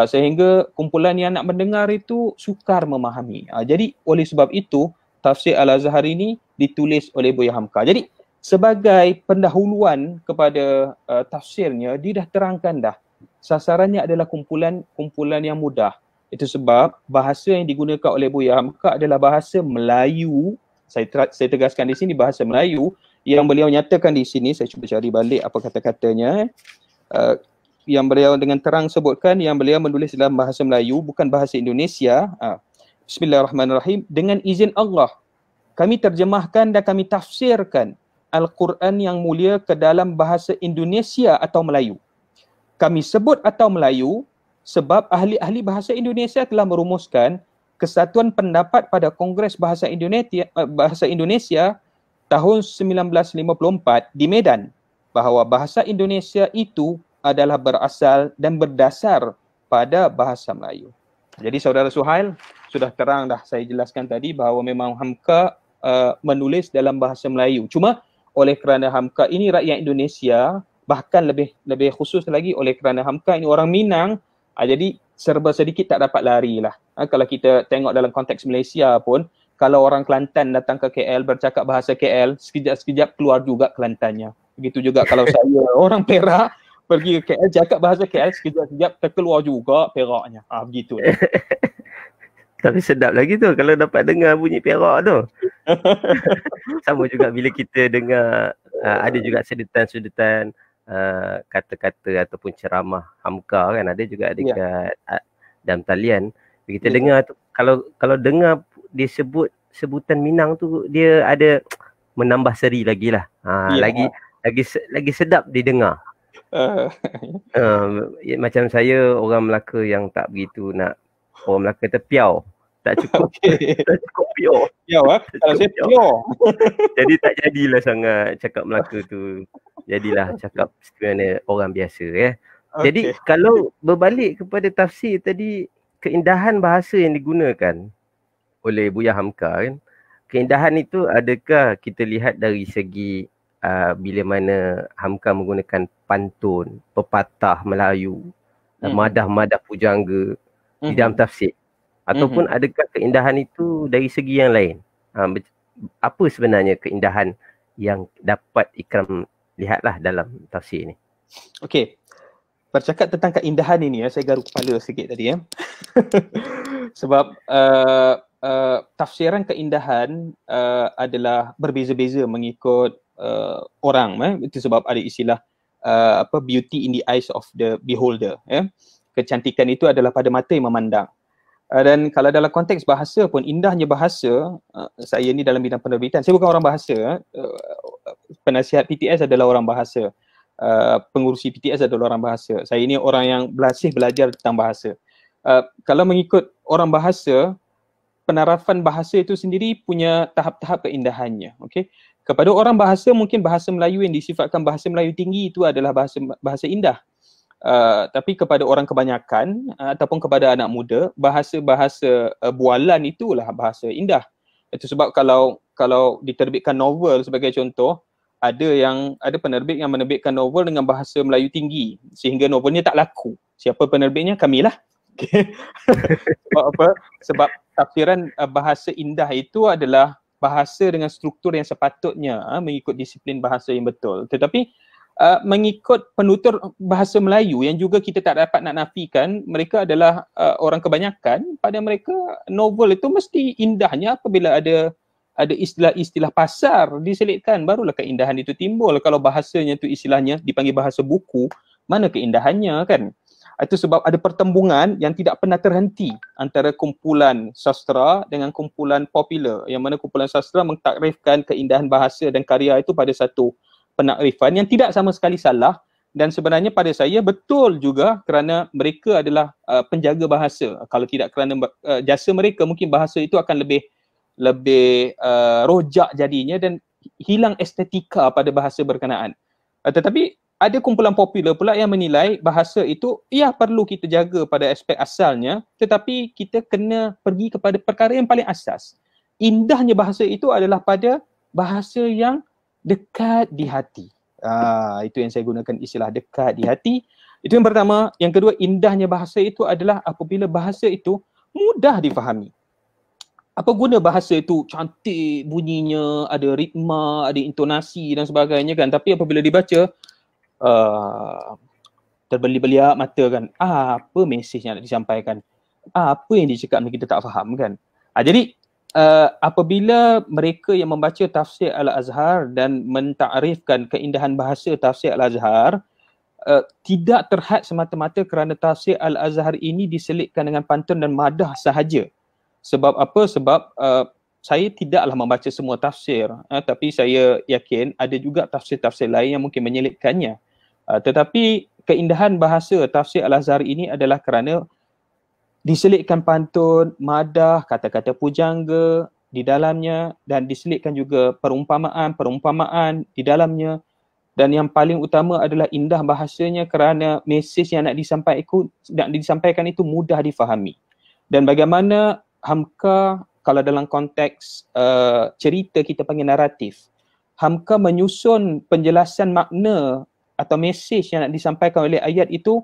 sehingga kumpulan yang nak mendengar itu sukar memahami. Jadi oleh sebab itu tafsir Al-Azhar ini ditulis oleh Buya Hamka. Jadi sebagai pendahuluan kepada tafsirnya, dia dah terangkan dah sasarannya adalah kumpulan yang mudah. Itu sebab bahasa yang digunakan oleh Buya Hamka adalah bahasa Melayu. Saya tegaskan di sini bahasa Melayu yang beliau nyatakan di sini. Saya cuba cari balik apa kata-katanya. Yang beliau dengan terang sebutkan yang beliau menulis dalam bahasa Melayu, bukan bahasa Indonesia. Bismillahirrahmanirrahim. Dengan izin Allah, kami terjemahkan dan kami tafsirkan Al-Quran yang mulia ke dalam bahasa Indonesia atau Melayu. Kami sebut atau Melayu sebab ahli-ahli bahasa Indonesia telah merumuskan kesatuan pendapat pada Kongres Bahasa Indonesia tahun 1954 di Medan bahawa bahasa Indonesia itu adalah berasal dan berdasar pada bahasa Melayu. Jadi saudara Suhail, sudah terang dah saya jelaskan tadi bahawa memang Hamka menulis dalam bahasa Melayu. Cuma oleh kerana Hamka ini rakyat Indonesia, bahkan lebih khusus lagi oleh kerana Hamka ini orang Minang, jadi serba sedikit tak dapat lari lah. Kalau kita tengok dalam konteks Malaysia pun, kalau orang Kelantan datang ke KL bercakap bahasa KL, sekejap-sekejap keluar juga Kelantannya. Begitu juga kalau saya orang Perak pergi ke KL cakap bahasa KL, sekejap-sekejap terkeluar juga Peraknya. Begitu. Tapi sedap lagi tu kalau dapat dengar bunyi Perak tu. Sama juga bila kita dengar ada juga sedutan-sedutan kata-kata ataupun ceramah Hamka kan, ada juga dekat dalam talian. Kita dengar tu, kalau dengar dia sebut sebutan Minang tu, dia ada menambah seri lagi lah. Lagi sedap didengar. Macam saya orang Melaka yang tak begitu nak, orang Melaka terpiau. Tak cukup. Tak cukup piau. Kalau saya piau. Jadi tak jadilah sangat cakap Melaka tu. Jadilah cakap sebenarnya orang biasa ya. Jadi kalau berbalik kepada tafsir tadi, keindahan bahasa yang digunakan oleh Buya Hamka kan, keindahan itu adakah kita lihat dari segi bila mana Hamka menggunakan pantun, pepatah Melayu, madah-madah pujangga di dalam tafsir, ataupun adakah keindahan itu dari segi yang lain? Apa sebenarnya keindahan yang dapat Ikram lihatlah dalam tafsir ini? Okey. Bercakap tentang keindahan ini saya garuk kepala sikit tadi ya. Sebab tafsiran keindahan adalah berbeza-beza mengikut orang. Itu sebab ada istilah beauty in the eyes of the beholder. Kecantikan itu adalah pada mata yang memandang. Dan kalau dalam konteks bahasa pun, indahnya bahasa, saya ni dalam bidang penerbitan, saya bukan orang bahasa. Penasihat PTS adalah orang bahasa. Pengurusi PTS adalah orang bahasa. Saya ini orang yang belajar tentang bahasa. Kalau mengikut orang bahasa, penarafan bahasa itu sendiri punya tahap-tahap keindahannya. Okey. Kepada orang bahasa, mungkin bahasa Melayu yang disifatkan bahasa Melayu tinggi itu adalah bahasa indah. Tapi kepada orang kebanyakan ataupun kepada anak muda, bahasa-bahasa bualan itulah bahasa indah. Itu sebab kalau diterbitkan novel sebagai contoh, ada penerbit yang menerbitkan novel dengan bahasa Melayu tinggi sehingga novelnya tak laku. Siapa penerbitnya? Kamilah. Okay. Sebab apa? Sebab tafsiran bahasa indah itu adalah bahasa dengan struktur yang sepatutnya mengikut disiplin bahasa yang betul. Tetapi mengikut penutur bahasa Melayu yang juga kita tak dapat nak nafikan, mereka adalah orang kebanyakan, pada mereka novel itu mesti indahnya apabila ada istilah-istilah pasar diselitkan, barulah keindahan itu timbul. Kalau bahasanya tu istilahnya dipanggil bahasa buku, mana keindahannya kan? Itu sebab ada pertembungan yang tidak pernah terhenti antara kumpulan sastra dengan kumpulan popular, yang mana kumpulan sastra mentakrifkan keindahan bahasa dan karya itu pada satu penakrifan yang tidak sama sekali salah, dan sebenarnya pada saya betul juga kerana mereka adalah penjaga bahasa. Kalau tidak kerana jasa mereka, mungkin bahasa itu akan lebih rojak jadinya dan hilang estetika pada bahasa berkenaan. Tetapi ada kumpulan popular pula yang menilai bahasa itu perlu kita jaga pada aspek asalnya, tetapi kita kena pergi kepada perkara yang paling asas. Indahnya bahasa itu adalah pada bahasa yang dekat di hati. Itu yang saya gunakan istilah dekat di hati. Itu yang pertama. Yang kedua, indahnya bahasa itu adalah apabila bahasa itu mudah difahami. Apa guna bahasa itu cantik bunyinya, ada ritma, ada intonasi dan sebagainya kan, tapi apabila dibaca terbeli-beliak mata kan, apa mesej yang nak disampaikan, apa yang dicakap ni kita tak faham kan. Jadi apabila mereka yang membaca tafsir Al-Azhar dan mentakrifkan keindahan bahasa tafsir Al-Azhar, tidak terhad semata-mata kerana tafsir Al-Azhar ini diselitkan dengan pantun dan madah sahaja. Sebab apa? Sebab saya tidaklah membaca semua tafsir, tapi saya yakin ada juga tafsir-tafsir lain yang mungkin menyelitkannya. Tetapi keindahan bahasa tafsir Al-Azhar ini adalah kerana diselitkan pantun, madah, kata-kata pujangga di dalamnya, dan diselitkan juga perumpamaan di dalamnya. Dan yang paling utama adalah indah bahasanya kerana mesej yang nak disampaikan itu mudah difahami. Dan bagaimana Hamka, kalau dalam konteks cerita kita panggil naratif, Hamka menyusun penjelasan makna atau mesej yang nak disampaikan oleh ayat itu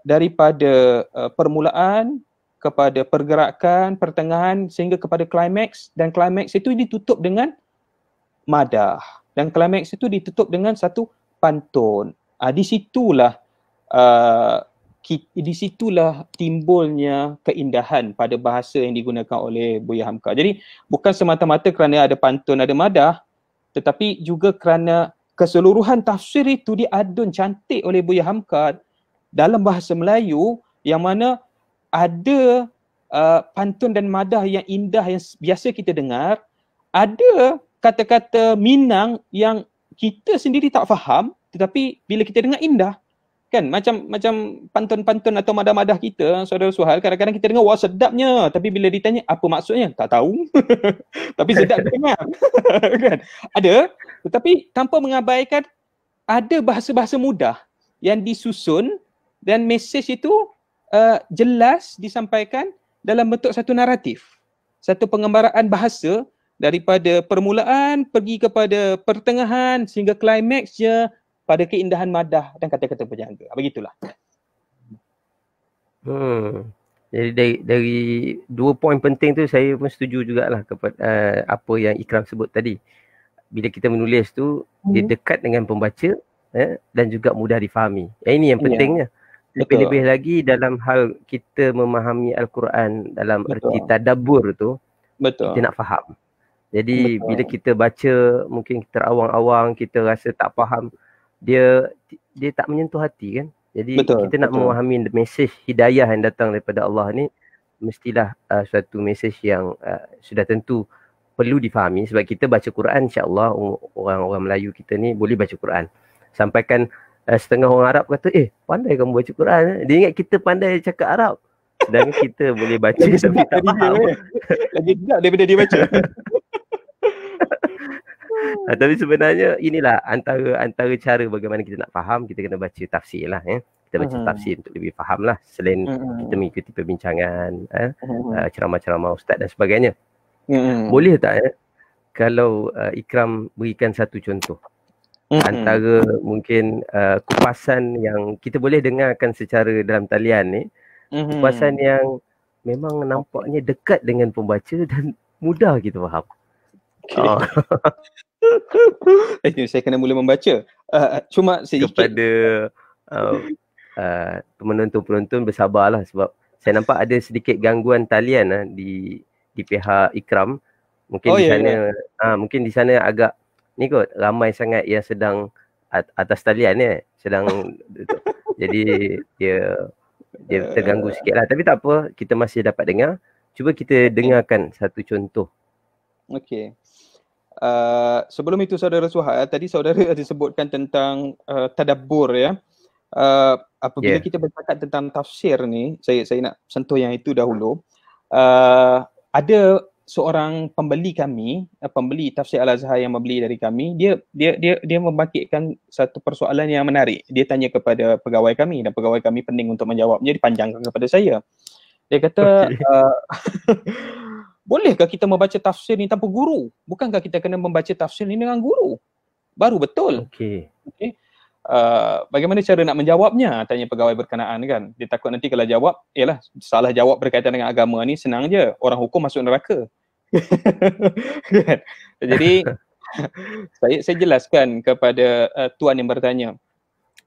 daripada permulaan kepada pergerakan, pertengahan sehingga kepada klimaks, dan klimaks itu ditutup dengan madah, dan klimaks itu ditutup dengan satu pantun. Disitulah timbulnya keindahan pada bahasa yang digunakan oleh Buya Hamka. Jadi bukan semata-mata kerana ada pantun, ada madah, tetapi juga kerana keseluruhan tafsir itu diadun cantik oleh Buya Hamka dalam bahasa Melayu, yang mana ada pantun dan madah yang indah yang biasa kita dengar, ada kata-kata Minang yang kita sendiri tak faham, tetapi bila kita dengar indah. Kan macam pantun-pantun atau madah-madah kita, saudara Suhal, kadang-kadang kita dengar wah sedapnya, tapi bila ditanya apa maksudnya tak tahu. Tapi sedap dengar. Kan? Ada, tetapi tanpa mengabaikan ada bahasa-bahasa mudah yang disusun dan mesej itu jelas disampaikan dalam bentuk satu naratif, satu pengembaraan bahasa daripada permulaan pergi kepada pertengahan sehingga klimaksnya pada keindahan madah dan kata-kata pujangga. Begitulah. Jadi dari dua poin penting tu saya pun setuju jugalah kepada apa yang Ikram sebut tadi. Bila kita menulis tu dia dekat dengan pembaca dan juga mudah difahami. Ini yang pentingnya. Lebih-lebih lagi dalam hal kita memahami Al-Quran dalam erti tadabbur tu, kita nak faham. Jadi bila kita baca mungkin terawang-awang, kita rasa tak faham, dia tak menyentuh hati kan. Jadi kita nak memahami mesej hidayah yang datang daripada Allah ni, mestilah suatu mesej yang sudah tentu perlu difahami. Sebab kita baca Quran, insya-Allah orang-orang Melayu kita ni boleh baca Quran. Sampaikan setengah orang Arab kata, pandai kamu baca Quran. Dia ingat kita pandai cakap Arab. Sedangkan kita boleh baca Lagi tapi sedap tak dari dia. faham. Lagi sedap daripada dia baca. Tapi sebenarnya inilah antara cara bagaimana kita nak faham, kita kena baca tafsir lah. Kita baca tafsir untuk lebih faham lah. Selain kita mengikuti perbincangan, ceramah-ceramah ustaz dan sebagainya. Boleh tak kalau Ikram berikan satu contoh antara mungkin kupasan yang kita boleh dengarkan secara dalam talian ni, kupasan yang memang nampaknya dekat dengan pembaca dan mudah kita faham. Saya kena mula membaca. Cuma sedikit kepada penonton-penonton bersabarlah sebab saya nampak ada sedikit gangguan talian di pihak Ikram. Mungkin di sana mungkin di sana agak ni kot, ramai sangat yang sedang atas talian sedang jadi dia terganggu sikitlah, tapi tak apa, kita masih dapat dengar. Cuba kita dengarkan satu contoh. Okey. Sebelum itu saudara Suhail, tadi saudara ada sebutkan tentang tadabbur ya. Apabila kita bercakap tentang tafsir ni, saya nak sentuh yang itu dahulu. Ada seorang pembeli kami, pembeli tafsir Al-Azhar yang membeli dari kami, dia membangkitkan satu persoalan yang menarik. Dia tanya kepada pegawai kami dan pegawai kami pening untuk menjawabnya, dipanjangkan kepada saya. Dia kata, bolehkah kita membaca tafsir ni tanpa guru? Bukankah kita kena membaca tafsir ni dengan guru? Baru betul. Okey. Bagaimana cara nak menjawabnya? Tanya pegawai berkenaan kan. Dia takut nanti kalau jawab, yalah salah jawab berkaitan dengan agama ni senang je. Orang hukum masuk neraka. Kan? Jadi saya jelaskan kepada tuan yang bertanya.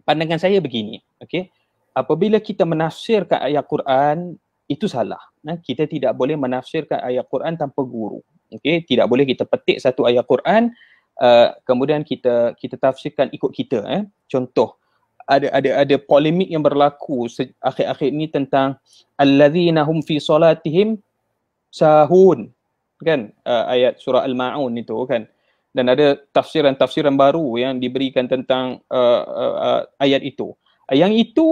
Pandangan saya begini, okey. Apabila kita menafsirkan ayat Quran, itu salah. Kita tidak boleh menafsirkan ayat Quran tanpa guru. Okey, tidak boleh kita petik satu ayat Quran kemudian kita tafsirkan ikut kita. Contoh, ada polemik yang berlaku akhir-akhir ini tentang allazina hum fi solatihim sahun, kan, ayat surah Al-Ma'un itu kan. Dan ada tafsiran baru yang diberikan tentang ayat itu. Yang itu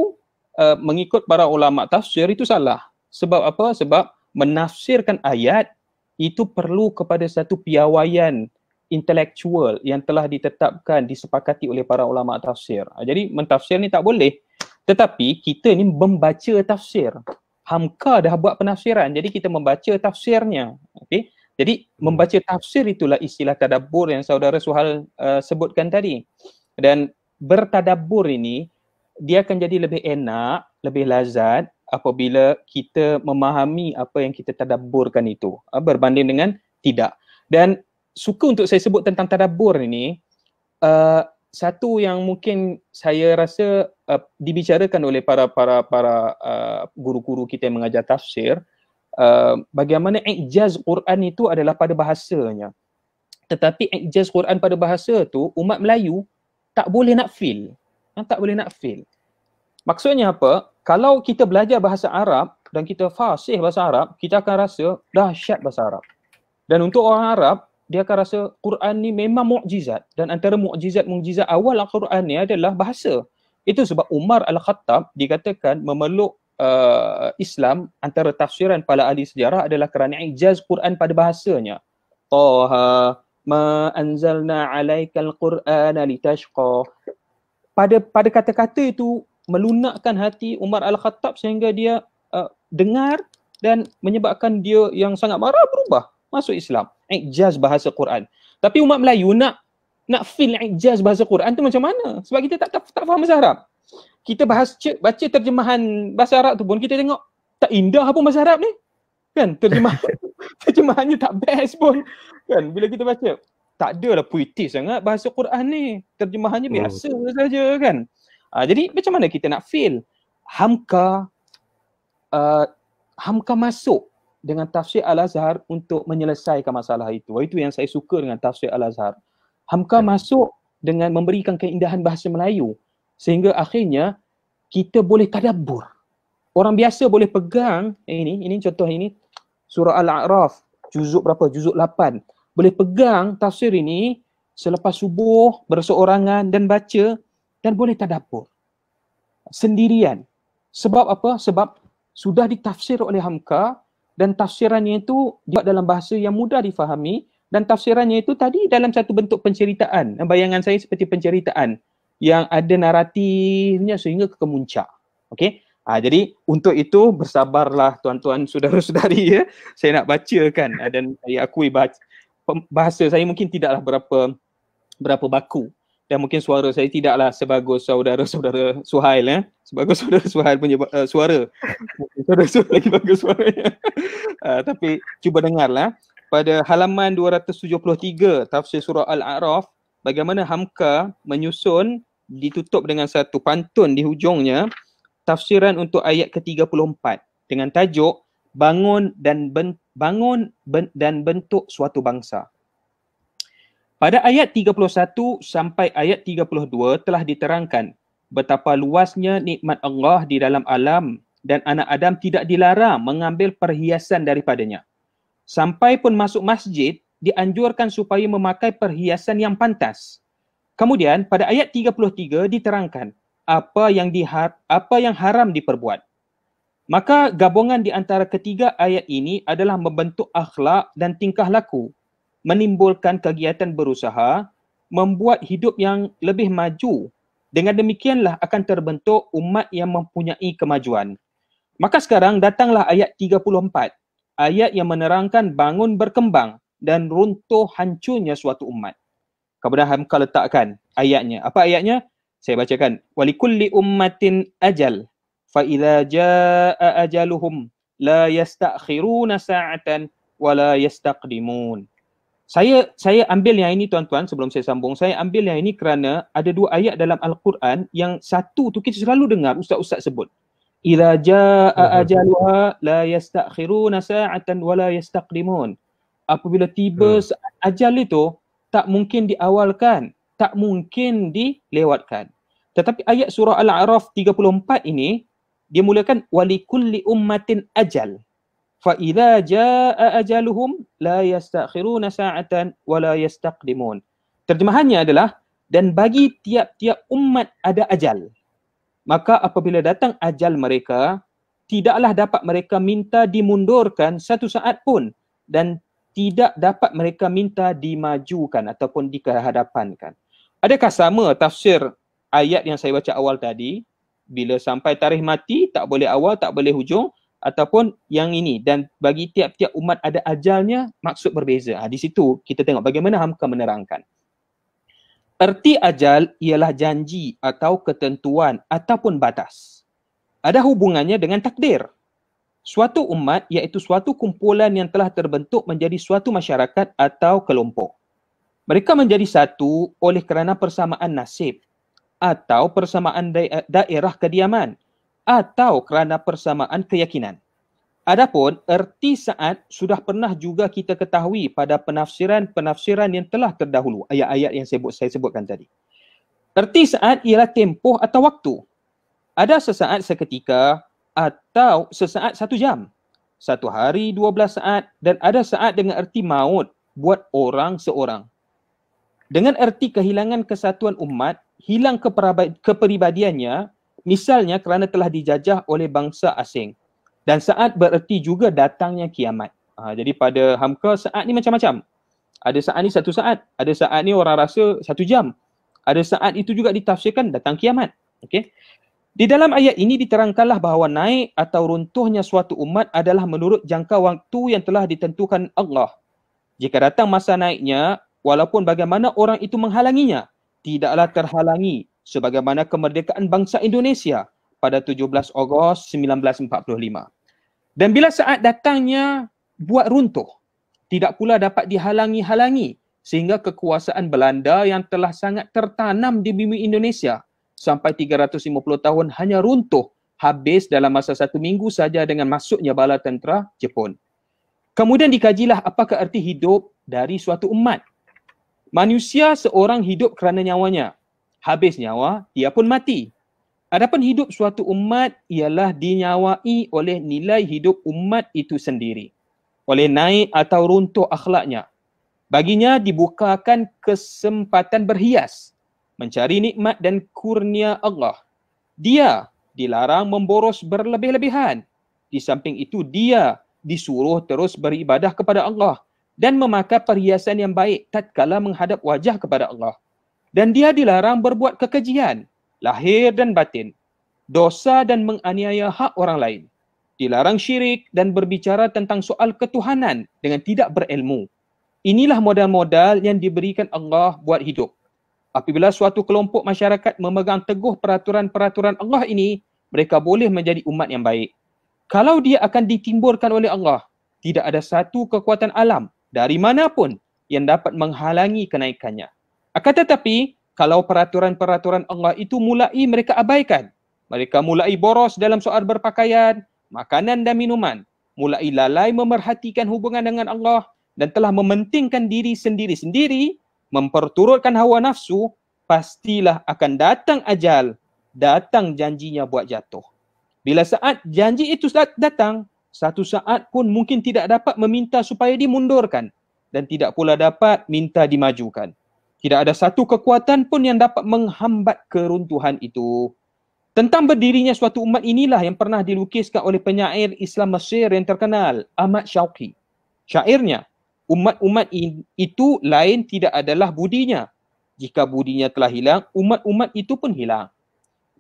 mengikut para ulama tafsir itu salah. Sebab apa? Sebab menafsirkan ayat itu perlu kepada satu piawaian intelektual yang telah ditetapkan, disepakati oleh para ulama tafsir. Jadi mentafsir ni tak boleh. Tetapi kita ni membaca tafsir. Hamka dah buat penafsiran, jadi kita membaca tafsirnya. Okey. Jadi membaca tafsir itulah istilah tadabbur yang saudara Suhail sebutkan tadi. Dan bertadabbur ini dia akan jadi lebih enak, lebih lazat apabila kita memahami apa yang kita tadabburkan itu berbanding dengan tidak. Dan suka untuk saya sebut tentang tadabbur ini, satu yang mungkin saya rasa dibicarakan oleh para guru-guru kita yang mengajar tafsir, bagaimana ijaz Quran itu adalah pada bahasanya. Tetapi ijaz Quran pada bahasa tu umat Melayu tak boleh nak feel. Tak boleh nak feel. Maksudnya apa? Kalau kita belajar bahasa Arab dan kita fasih bahasa Arab, kita akan rasa dahsyat bahasa Arab. Dan untuk orang Arab, dia akan rasa Quran ni memang mukjizat. Dan antara mukjizat awal Al-Quran ni adalah bahasa. Itu sebab Umar Al-Khattab dikatakan memeluk Islam antara tafsiran para ahli sejarah adalah kerana ijaz Quran pada bahasanya. Taha ma anzalna alaikal Qur'ana litashqa. Pada kata-kata itu melunakkan hati Umar Al-Khattab sehingga dia dengar dan menyebabkan dia yang sangat marah berubah masuk Islam. Ijaz bahasa Quran. Tapi umat Melayu nak feel ijaz bahasa Quran tu macam mana? Sebab kita tak faham bahasa Arab. Kita baca terjemahan bahasa Arab tu pun kita tengok tak indah pun bahasa Arab ni. Kan? Terjemahannya tak best pun. Kan? Bila kita baca, tak adalah puitis sangat bahasa Quran ni. Terjemahannya biasa saja kan. Jadi macam mana kita nak feel? Hamka masuk dengan tafsir Al-Azhar untuk menyelesaikan masalah itu. Itu yang saya suka dengan tafsir Al-Azhar. Hamka masuk dengan memberikan keindahan bahasa Melayu sehingga akhirnya kita boleh tadabbur. Orang biasa boleh pegang ini contoh ini surah Al-A'raf juzuk berapa? Juzuk 8. Boleh pegang tafsir ini selepas subuh berseorangan dan baca dan boleh tadabbur sendirian. Sebab apa? Sebab sudah ditafsir oleh Hamka, dan tafsirannya itu dibuat dalam bahasa yang mudah difahami, dan tafsirannya itu tadi dalam satu bentuk penceritaan. Bayangan saya seperti penceritaan yang ada naratifnya sehingga ke kemuncak. Okey. Jadi untuk itu bersabarlah tuan-tuan saudara-saudari ya. Saya nak bacakan dan saya akui bahasa saya mungkin tidaklah berapa baku, dan mungkin suara saya tidaklah sebagus saudara-saudara Suhail ya. Sebagus saudara Suhail punya suara. Saudara Suhail lagi bagus suaranya. Tapi cuba dengarlah. Pada halaman 273 tafsir surah Al-A'raf, bagaimana Hamka menyusun ditutup dengan satu pantun di hujungnya tafsiran untuk ayat ke-34 dengan tajuk bangun dan bentuk suatu bangsa. Pada ayat 31 sampai ayat 32 telah diterangkan betapa luasnya nikmat Allah di dalam alam dan anak Adam tidak dilarang mengambil perhiasan daripadanya. Sampai pun masuk masjid dianjurkan supaya memakai perhiasan yang pantas. Kemudian pada ayat 33 diterangkan apa yang haram diperbuat. Maka gabungan di antara ketiga ayat ini adalah membentuk akhlak dan tingkah laku, menimbulkan kegiatan berusaha, membuat hidup yang lebih maju. Dengan demikianlah akan terbentuk umat yang mempunyai kemajuan. Maka sekarang datanglah ayat 34. Ayat yang menerangkan bangun berkembang dan runtuh hancurnya suatu umat. Kemudian Hamka letakkan ayatnya. Apa ayatnya? Saya bacakan. Walikulli ummatin ajal fa idza jaa ajaluhum la yastakhiruna sa'atan wa la yastaqdimun. Saya ambil yang ini tuan-tuan sebelum saya sambung. Saya ambil yang ini kerana ada dua ayat dalam Al-Quran yang satu tu kita selalu dengar ustaz-ustaz sebut. Idza jaa ajaluha la yastakhiruna sa'atan wa la yastaqdimun. Apabila tiba saat ajal itu tak mungkin diawalkan, tak mungkin dilewatkan. Tetapi ayat surah Al-A'raf 34 ini dia mulakan walikulli ummatin ajal. Fa idza jaa ajaluhum la yastakhiruna sa'atan wa la yastaqdimun. Terjemahannya adalah dan bagi tiap-tiap umat ada ajal. Maka apabila datang ajal mereka, tidaklah dapat mereka minta dimundurkan satu saat pun dan tidak dapat mereka minta dimajukan ataupun dikehadapankan. Adakah sama tafsir ayat yang saya baca awal tadi? Bila sampai tarikh mati, tak boleh awal, tak boleh hujung, ataupun yang ini. Dan bagi tiap-tiap umat ada ajalnya, maksud berbeza. Di situ kita tengok bagaimana Hamka menerangkan. Erti ajal ialah janji atau ketentuan ataupun batas. Ada hubungannya dengan takdir. Suatu umat iaitu suatu kumpulan yang telah terbentuk menjadi suatu masyarakat atau kelompok. Mereka menjadi satu oleh kerana persamaan nasib atau persamaan daerah kediaman atau kerana persamaan keyakinan. Adapun erti saat sudah pernah juga kita ketahui pada penafsiran yang telah terdahulu, ayat-ayat yang saya sebutkan tadi. Erti saat ialah tempoh atau waktu. Ada sesaat seketika atau sesaat 1 jam, 1 hari 12 saat, dan ada saat dengan erti maut buat orang seorang. Dengan erti kehilangan kesatuan umat, hilang kepribadiannya, misalnya kerana telah dijajah oleh bangsa asing. Dan saat bererti juga datangnya kiamat. Jadi pada Hamka saat ni macam-macam. Ada saat ni 1 saat, ada saat ni orang rasa 1 jam. Ada saat itu juga ditafsirkan datang kiamat. Okey. Di dalam ayat ini diterangkanlah bahawa naik atau runtuhnya suatu umat adalah menurut jangka waktu yang telah ditentukan Allah. Jika datang masa naiknya, walaupun bagaimana orang itu menghalanginya, tidaklah terhalangi sebagaimana kemerdekaan bangsa Indonesia pada 17 Ogos 1945. Dan bila saat datangnya buat runtuh, tidak pula dapat dihalangi-halangi sehingga kekuasaan Belanda yang telah sangat tertanam di bumi Indonesia sampai 350 tahun hanya runtuh habis dalam masa 1 minggu saja dengan masuknya bala tentera Jepun. Kemudian dikajilah apakah erti hidup dari suatu umat. Manusia seorang hidup kerana nyawanya. Habis nyawa, dia pun mati. Adapun hidup suatu umat ialah dinyawai oleh nilai hidup umat itu sendiri. Oleh naik atau runtuh akhlaknya. Baginya dibukakan kesempatan berhias, mencari nikmat dan kurnia Allah. Dia dilarang memboros berlebih-lebihan, Di samping itu dia disuruh terus beribadah kepada Allah dan memakai perhiasan yang baik tatkala menghadap wajah kepada Allah. Dan dia dilarang berbuat kekejian, lahir dan batin, dosa dan menganiaya hak orang lain. Dilarang syirik dan berbicara tentang soal ketuhanan dengan tidak berilmu. Inilah modal-modal yang diberikan Allah buat hidup. Apabila suatu kelompok masyarakat memegang teguh peraturan-peraturan Allah ini, mereka boleh menjadi umat yang baik. Kalau dia akan ditimburkan oleh Allah, tidak ada satu kekuatan alam dari manapun yang dapat menghalangi kenaikannya. Akan tetapi, kalau peraturan-peraturan Allah itu mulai mereka abaikan, mereka mulai boros dalam soal berpakaian, makanan dan minuman, mulai lalai memerhatikan hubungan dengan Allah dan telah mementingkan diri sendiri-sendiri, memperturutkan hawa nafsu, pastilah akan datang ajal, datang janjinya buat jatuh. Bila saat janji itu datang, satu saat pun mungkin tidak dapat meminta supaya dimundurkan dan tidak pula dapat minta dimajukan. Tidak ada satu kekuatan pun yang dapat menghambat keruntuhan itu. Tentang berdirinya suatu umat inilah yang pernah dilukiskan oleh penyair Islam Mesir yang terkenal, Ahmad Shauqi. Syairnya, umat-umat itu lain tidak adalah budinya. Jika budinya telah hilang, umat-umat itu pun hilang.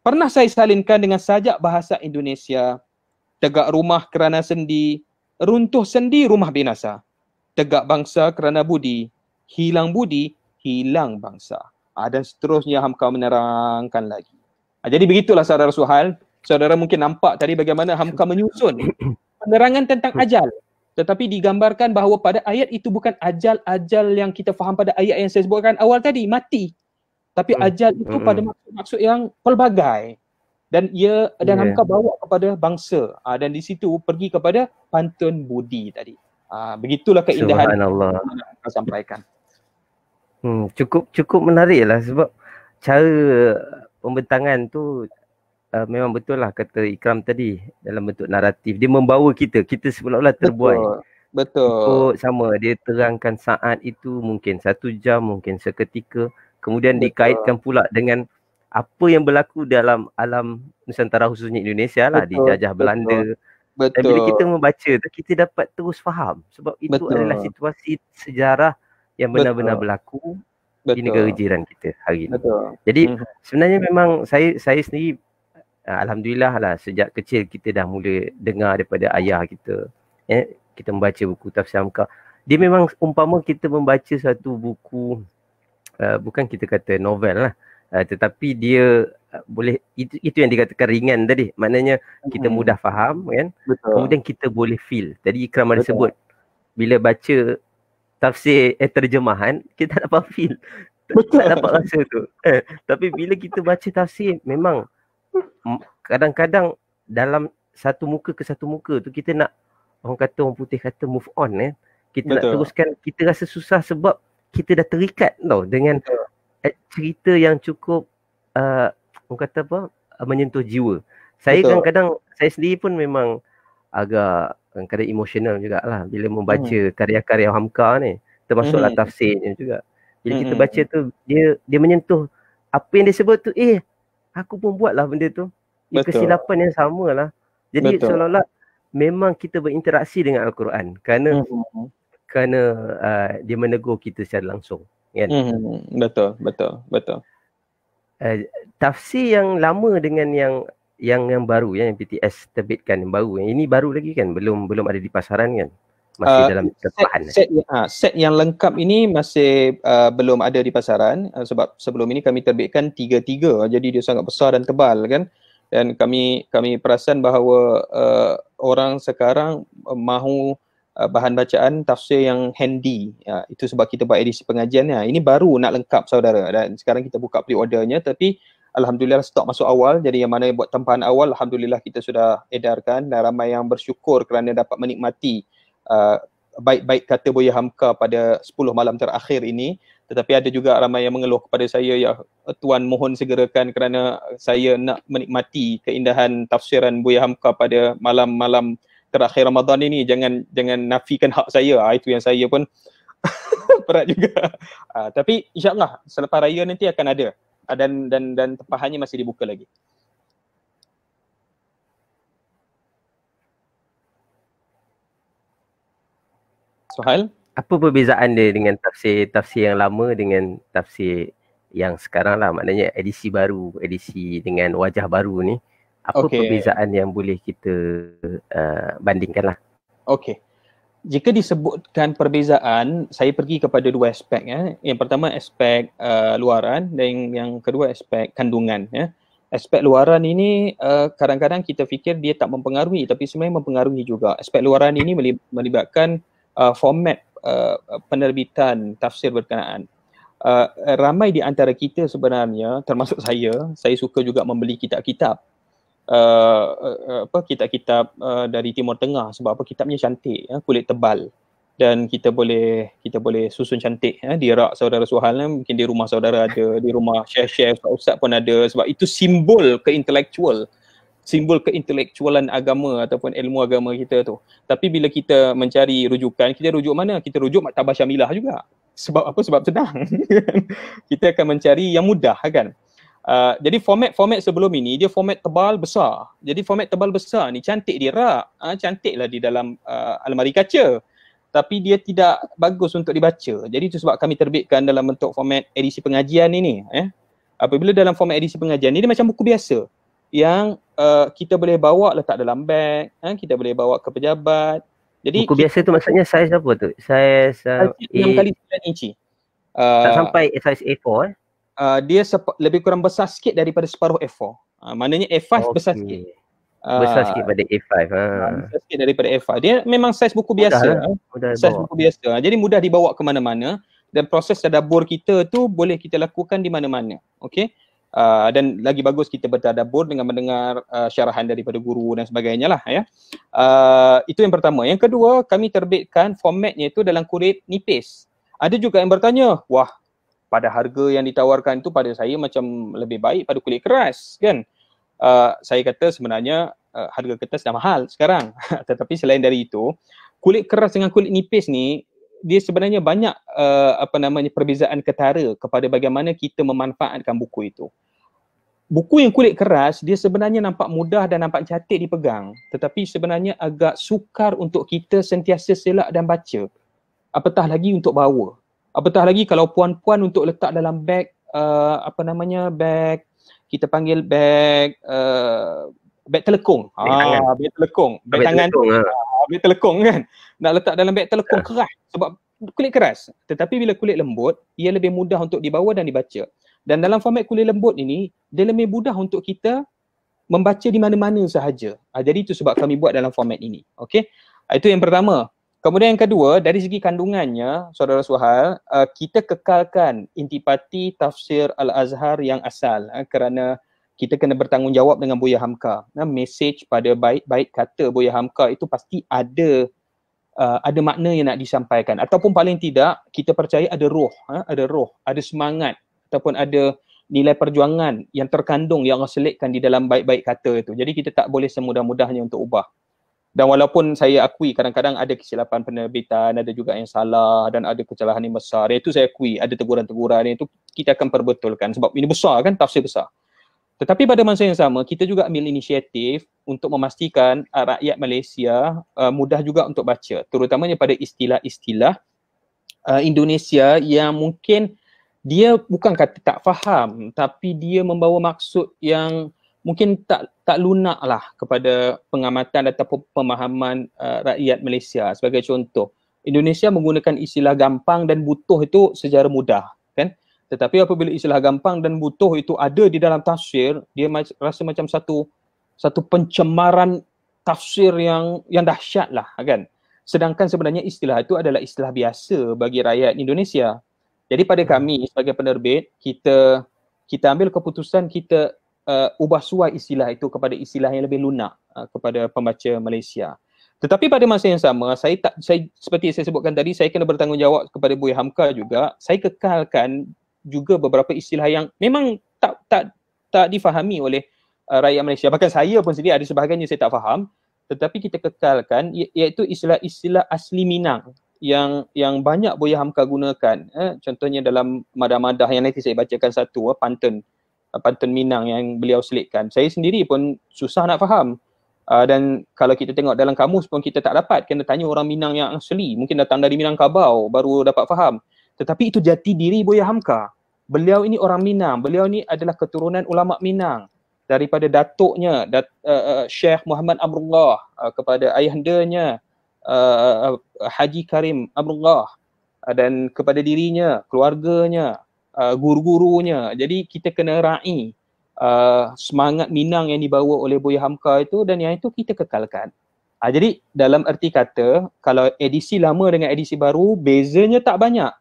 Pernah saya salinkan dengan sajak bahasa Indonesia, tegak rumah kerana sendi, runtuh sendi rumah binasa. Tegak bangsa kerana budi, hilang bangsa. Dan seterusnya Hamka menerangkan lagi. Jadi begitulah saudara Suhail. Saudara mungkin nampak tadi bagaimana Hamka menyusun penerangan tentang ajal. Tetapi digambarkan bahawa pada ayat itu bukan ajal yang kita faham pada ayat yang saya sebutkan awal tadi, mati. Tapi ajal itu pada maksud yang pelbagai. Dan Hamka bawa kepada bangsa. Dan di situ pergi kepada pantun budi tadi. Begitulah keindahan yang Hamka sampaikan. Cukup menarik lah sebab cara pembentangan tu memang betul lah kata Ikram tadi, dalam bentuk naratif. Dia membawa kita seolah-olah terbuai. Betul. Ikut sama, dia terangkan saat itu mungkin 1 jam, mungkin seketika. Kemudian dikaitkan pula dengan apa yang berlaku dalam alam Nusantara khususnya Indonesia lah, dijajah Belanda. Dan bila kita membaca tu, kita dapat terus faham sebab itu adalah situasi sejarah yang benar-benar berlaku di negara jiran kita hari ini. Jadi sebenarnya memang saya sendiri alhamdulillah lah, sejak kecil kita dah mula dengar daripada ayah kita. Kita membaca buku Tafsir Hamka. Dia memang umpama kita membaca satu buku, bukan kita kata novel lah, tetapi dia boleh, itu yang dikatakan ringan tadi. Maknanya kita mudah faham kan. Kemudian kita boleh feel. Tadi Ikram ada sebut, bila baca tafsir terjemahan, kita tak dapat feel. Tak dapat rasa tu. Tapi bila kita baca tafsir, memang kadang-kadang dalam satu muka ke satu muka tu kita nak, orang putih kata move on kita nak teruskan, kita rasa susah sebab kita dah terikat tau dengan cerita yang cukup orang kata menyentuh jiwa. Saya kadang-kadang, saya sendiri pun memang agak kadang emosional jugalah bila membaca karya-karya Hamka ni, termasuklah tafsirnya juga. Bila kita baca tu, dia menyentuh apa yang dia sebut tu, aku pun buatlah benda tu. Kesilapan yang sama lah. Jadi seolah-olah memang kita berinteraksi dengan Al-Quran kerana dia menegur kita secara langsung kan? Betul. Tafsir yang lama dengan yang baru yang PTS terbitkan, yang baru, yang ini baru lagi kan, belum ada di pasaran kan, masih dalam terpahan. Set yang lengkap ini masih belum ada di pasaran, sebab sebelum ini kami terbitkan 3, jadi dia sangat besar dan tebal kan. Dan kami perasan bahawa orang sekarang mahu bahan bacaan tafsir yang handy. Itu sebab kita buat edisi pengajiannya. Ini baru nak lengkap saudara, dan sekarang kita buka pre-ordernya, tapi alhamdulillah stok masuk awal. Jadi yang mana buat tempahan awal, alhamdulillah kita sudah edarkan, dan ramai yang bersyukur kerana dapat menikmati baik-baik kata Buya Hamka pada 10 malam terakhir ini. Tetapi ada juga ramai yang mengeluh kepada saya, ya Tuan mohon segerakan kerana saya nak menikmati keindahan tafsiran Buya Hamka pada malam-malam terakhir Ramadan ini. Jangan nafikan hak saya. Itu yang saya pun berat juga. Tapi insya-Allah selepas raya nanti akan ada. Dan tempahannya masih dibuka lagi. Suhail? Apa perbezaan dia dengan tafsir yang lama dengan tafsir yang sekarang lah, maknanya edisi baru, edisi dengan wajah baru ni, apa perbezaan yang boleh kita bandingkan lah? Okey. Jika disebutkan perbezaan, saya pergi kepada dua aspek. Yang pertama aspek luaran dan yang kedua aspek kandungan. Aspek luaran ini kadang-kadang kita fikir dia tak mempengaruhi, tapi sebenarnya mempengaruhi juga. Aspek luaran ini melibatkan format penerbitan tafsir berkenaan. Ramai di antara kita sebenarnya, termasuk saya suka juga membeli kitab-kitab. Kitab-kitab dari Timur Tengah, sebab apa, kitabnya cantik, kulit tebal, dan kita boleh susun cantik di rak saudara Suhail, mungkin di rumah saudara ada, di rumah syekh-syekh ustaz pun ada, sebab itu simbol keintelektualan agama ataupun ilmu agama kita tu. Tapi bila kita mencari rujukan, kita rujuk mana? Kita rujuk Maktabah Syamilah juga. Sebab apa? Sebab senang. Kita akan mencari yang mudah, kan? Jadi format sebelum ini dia format tebal besar. Jadi format tebal besar ni cantik di rak, cantiklah di dalam almari kaca, tapi dia tidak bagus untuk dibaca. Jadi itu sebab kami terbitkan dalam bentuk format edisi pengajian ini. Apabila dalam format edisi pengajian ni, dia macam buku biasa yang kita boleh bawa letak dalam beg, kita boleh bawa ke pejabat. Jadi buku biasa tu maksudnya saiz apa tu? Saiz 6x9 inci. Tak sampai saiz A4 dia lebih kurang besar sikit daripada separuh A4. Maknanya A5 besar sikit. Besar sikit pada A5. Besar sikit daripada A5. Dia memang saiz buku biasa. Saiz buku biasa. Jadi mudah dibawa ke mana-mana, dan proses tadabbur kita tu boleh kita lakukan di mana-mana. Okey. Dan lagi bagus kita bertadabbur dengan mendengar syarahan daripada guru dan sebagainya lah, ya. Itu yang pertama. Yang kedua, kami terbitkan formatnya itu dalam kulit nipis. Ada juga yang bertanya, wah, pada harga yang ditawarkan tu pada saya macam lebih baik pada kulit keras, kan? Saya kata sebenarnya harga kertas dah mahal sekarang. Tetapi selain dari itu, kulit keras dengan kulit nipis ni, dia sebenarnya banyak perbezaan ketara kepada bagaimana kita memanfaatkan buku itu. Buku yang kulit keras, dia sebenarnya nampak mudah dan nampak cantik dipegang, tetapi sebenarnya agak sukar untuk kita sentiasa selak dan baca. Apatah lagi untuk bawa. Apatah lagi kalau puan-puan untuk letak dalam beg, beg, kita panggil beg telekung. Beg telekung. Beg tangan tu. Beg telekung, kan. Nak letak dalam beg telekung keras sebab kulit keras. Tetapi bila kulit lembut, ia lebih mudah untuk dibawa dan dibaca. Dan dalam format kulit lembut ini, dia lebih mudah untuk kita membaca di mana-mana sahaja. Jadi itu sebab kami buat dalam format ini. Okey. Itu yang pertama. Kemudian yang kedua, dari segi kandungannya, saudara Suhail, kita kekalkan intipati tafsir Al-Azhar yang asal, kerana kita kena bertanggungjawab dengan Buya Hamka. Mesej pada baik kata Buya Hamka itu pasti ada makna yang nak disampaikan, ataupun paling tidak kita percaya ada roh, ada semangat, ataupun ada nilai perjuangan yang terkandung, yang Allah selitkan di dalam baik-baik kata itu. Jadi kita tak boleh semudah-mudahnya untuk ubah. Dan walaupun saya akui kadang-kadang ada kesilapan penerbitan, ada juga yang salah dan ada kesalahan yang besar, itu saya akui, ada teguran-teguran itu kita akan perbetulkan sebab ini besar, kan, tafsir besar. Tetapi pada masa yang sama kita juga ambil inisiatif untuk memastikan rakyat Malaysia mudah juga untuk baca, terutamanya pada istilah-istilah Indonesia yang mungkin dia bukan kata tak faham, tapi dia membawa maksud yang mungkin tak lunak lah kepada pengamatan ataupun pemahaman rakyat Malaysia. Sebagai contoh, Indonesia menggunakan istilah gampang dan butuh itu secara mudah, kan? Tetapi apabila istilah gampang dan butuh itu ada di dalam tafsir, dia rasa macam satu pencemaran tafsir yang dahsyat lah, kan? Sedangkan sebenarnya istilah itu adalah istilah biasa bagi rakyat Indonesia. Jadi pada kami sebagai penerbit, kita ambil keputusan kita ubah suai istilah itu kepada istilah yang lebih lunak kepada pembaca Malaysia. Tetapi pada masa yang sama, saya seperti saya sebutkan tadi, saya kena bertanggungjawab kepada Buya Hamka juga. Saya kekalkan juga beberapa istilah yang memang tak difahami oleh rakyat Malaysia. Bahkan saya pun sendiri ada sebahagiannya saya tak faham. Tetapi kita kekalkan, iaitu istilah-istilah asli Minang yang banyak Buya Hamka gunakan. Contohnya dalam madah-madah yang nanti saya bacakan satu, pantun Minang yang beliau selitkan. Saya sendiri pun susah nak faham. Dan kalau kita tengok dalam kamus pun kita tak dapat, kena tanya orang Minang yang asli, mungkin datang dari Minangkabau baru dapat faham. Tetapi itu jati diri Buya Hamka. Beliau ini orang Minang, beliau ni adalah keturunan ulama Minang, daripada datuknya Syekh Muhammad Amrullah kepada ayahandanya Haji Karim Amrullah, dan kepada dirinya, keluarganya, guru-gurunya. Jadi kita kena raih semangat Minang yang dibawa oleh Buya Hamka itu, dan yang itu kita kekalkan. Jadi dalam erti kata, kalau edisi lama dengan edisi baru, bezanya tak banyak.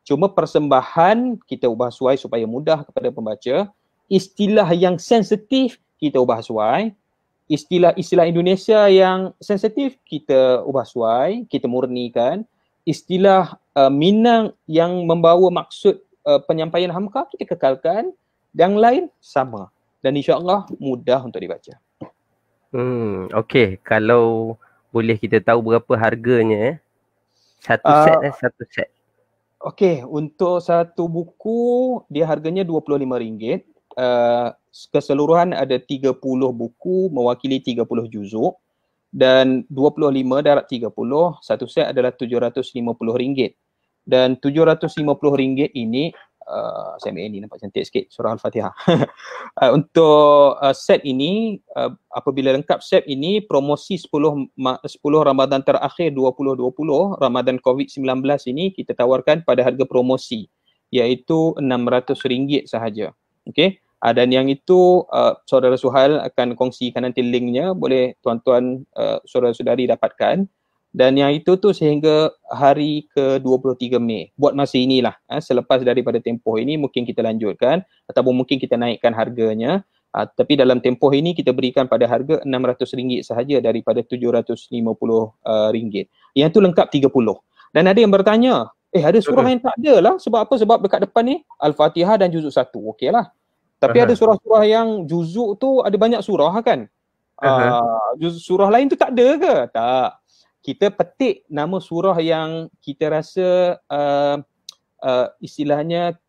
Cuma persembahan kita ubah suai supaya mudah kepada pembaca. Istilah yang sensitif kita ubah suai. Istilah Indonesia yang sensitif kita ubah suai, kita murnikan. Istilah Minang yang membawa maksud penyampaian Hamka kita kekalkan. Yang lain sama. Dan insya-Allah mudah untuk dibaca. Okey, kalau boleh kita tahu berapa harganya satu set. Okey, untuk satu buku dia harganya RM25. Keseluruhan ada 30 buku mewakili 30 juzuk, dan 25 darab 30, satu set adalah RM750. Dan RM750 ini saya ambil ini nampak cantik sikit, surah Al-Fatihah. Untuk set ini, apabila lengkap set ini, promosi 10 Ramadan terakhir 2020, Ramadan COVID-19 ini kita tawarkan pada harga promosi, iaitu RM600 sahaja. Okey. Dan yang itu saudara Suhail akan kongsikan nanti linknya, boleh tuan-tuan saudara-saudari dapatkan. Dan yang itu tu sehingga hari ke-23 Mei. Buat masa inilah. Selepas daripada tempoh ini mungkin kita lanjutkan ataupun mungkin kita naikkan harganya. Tapi dalam tempoh ini kita berikan pada harga RM600 sahaja daripada RM750. Yang tu lengkap 30. Dan ada yang bertanya, ada surah yang tak ada lah. Sebab apa? Sebab dekat depan ni Al-Fatihah dan juzuk 1. Okey lah. Tapi ada surah-surah yang juzuk tu ada banyak surah kan? Surah lain tu tak ada ke? Tak. Kita petik nama surah yang kita rasa istilahnya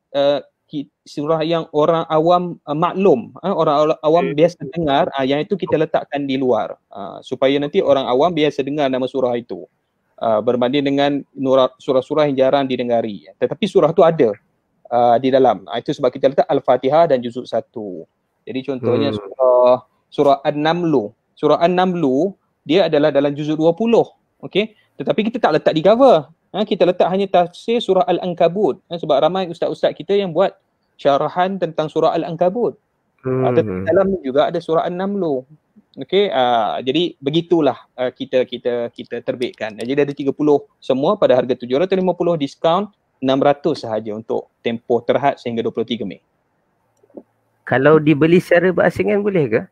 surah yang orang awam maklum, orang awam biasa dengar, yang itu kita letakkan di luar supaya nanti orang awam biasa dengar nama surah itu, berbanding dengan surah-surah yang jarang didengari. Tetapi surah tu ada di dalam. Itu sebab kita letak Al-Fatihah dan juzuk 1. Jadi contohnya surah An-Namlu. Surah An-Namlu dia adalah dalam juzuk 20. Okey, tetapi kita tak letak di cover. Kita letak hanya tafsir surah Al-Ankabut. Sebab ramai ustaz-ustaz kita yang buat syarahan tentang surah Al-Ankabut. Tetapi dalam juga ada surah An-Namlu. Okey, jadi begitulah kita terbitkan. Jadi ada 30 semua pada harga RM750, diskaun RM600 sahaja untuk tempoh terhad sehingga 23 Mei. Kalau dibeli secara berasingan boleh ke?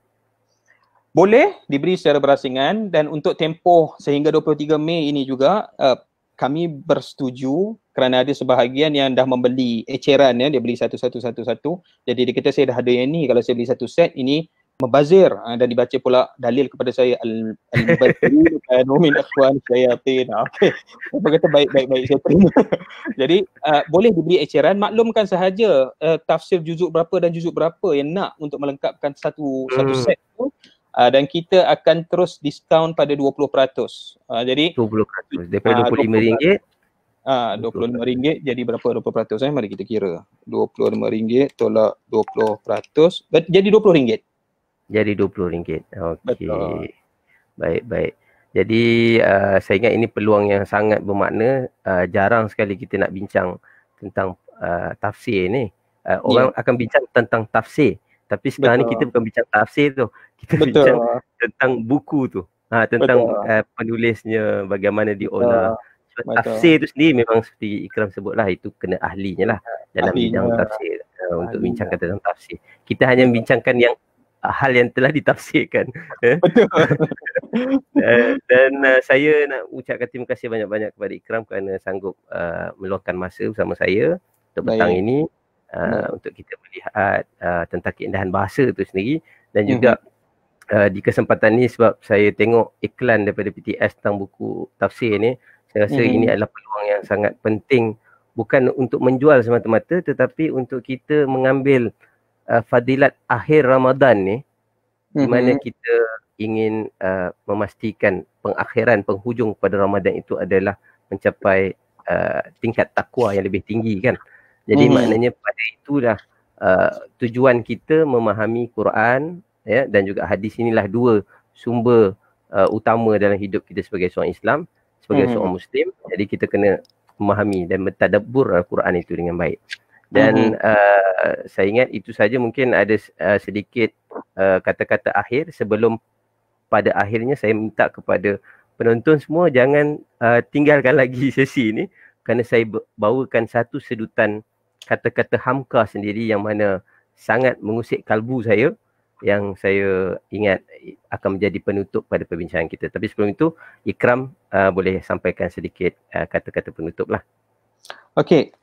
Boleh diberi secara berasingan, dan untuk tempoh sehingga 23 Mei ini juga kami bersetuju kerana ada sebahagian yang dah membeli eceran, dia beli satu. Jadi dia kata saya dah ada yang ni, kalau saya beli satu set ini membazir, dan dibaca pula dalil kepada saya al-mubazir kanu min akhwan syayatin. Okey. Apa kata baik saya terima. Jadi boleh diberi eceran, maklumkan sahaja tafsir juzuk berapa dan juzuk berapa yang nak untuk melengkapkan satu set tu. Dan kita akan terus diskaun pada 20%. Jadi 20% daripada RM25. RM25 jadi berapa 20%? Mari kita kira. RM25 tolak 20%, jadi RM20. Jadi RM20. Okey. Betul. Baik. Jadi saya ingat ini peluang yang sangat bermakna. Jarang sekali kita nak bincang tentang tafsir ni. Orang akan bincang tentang tafsir. Tapi sekarang ni kita bukan bincang tafsir tu. Kita bincang tentang buku tu. Tentang penulisnya, bagaimana diolah. Tafsir tu sendiri memang seperti Ikram sebutlah, itu kena ahlinya lah dalam bidang tafsir untuk bincangkan tentang tafsir. Kita hanya membincangkan yang hal yang telah ditafsirkan. Betul. Dan saya nak ucapkan terima kasih banyak-banyak kepada Ikram kerana sanggup meluangkan masa bersama saya untuk petang ini. Untuk kita melihat tentang keindahan bahasa itu sendiri, dan juga di kesempatan ni sebab saya tengok iklan daripada PTS tentang buku tafsir ni, saya rasa ini adalah peluang yang sangat penting, bukan untuk menjual semata-mata tetapi untuk kita mengambil fadilat akhir Ramadan ni, di mana kita ingin memastikan penghujung pada Ramadan itu adalah mencapai tingkat takwa yang lebih tinggi kan. Jadi maknanya pada itulah tujuan kita memahami Quran ya, dan juga hadis. Inilah dua sumber utama dalam hidup kita sebagai seorang Islam, sebagai seorang Muslim. Jadi kita kena memahami dan mentadabbur Al-Quran itu dengan baik. Dan saya ingat itu saja, mungkin ada sedikit kata-kata akhir sebelum pada akhirnya saya minta kepada penonton semua jangan tinggalkan lagi sesi ini, kerana saya bawakan satu sedutan kata-kata Hamka sendiri yang mana sangat mengusik kalbu saya, yang saya ingat akan menjadi penutup pada perbincangan kita. Tapi sebelum itu, Ikram boleh sampaikan sedikit kata-kata penutup lah. Okey,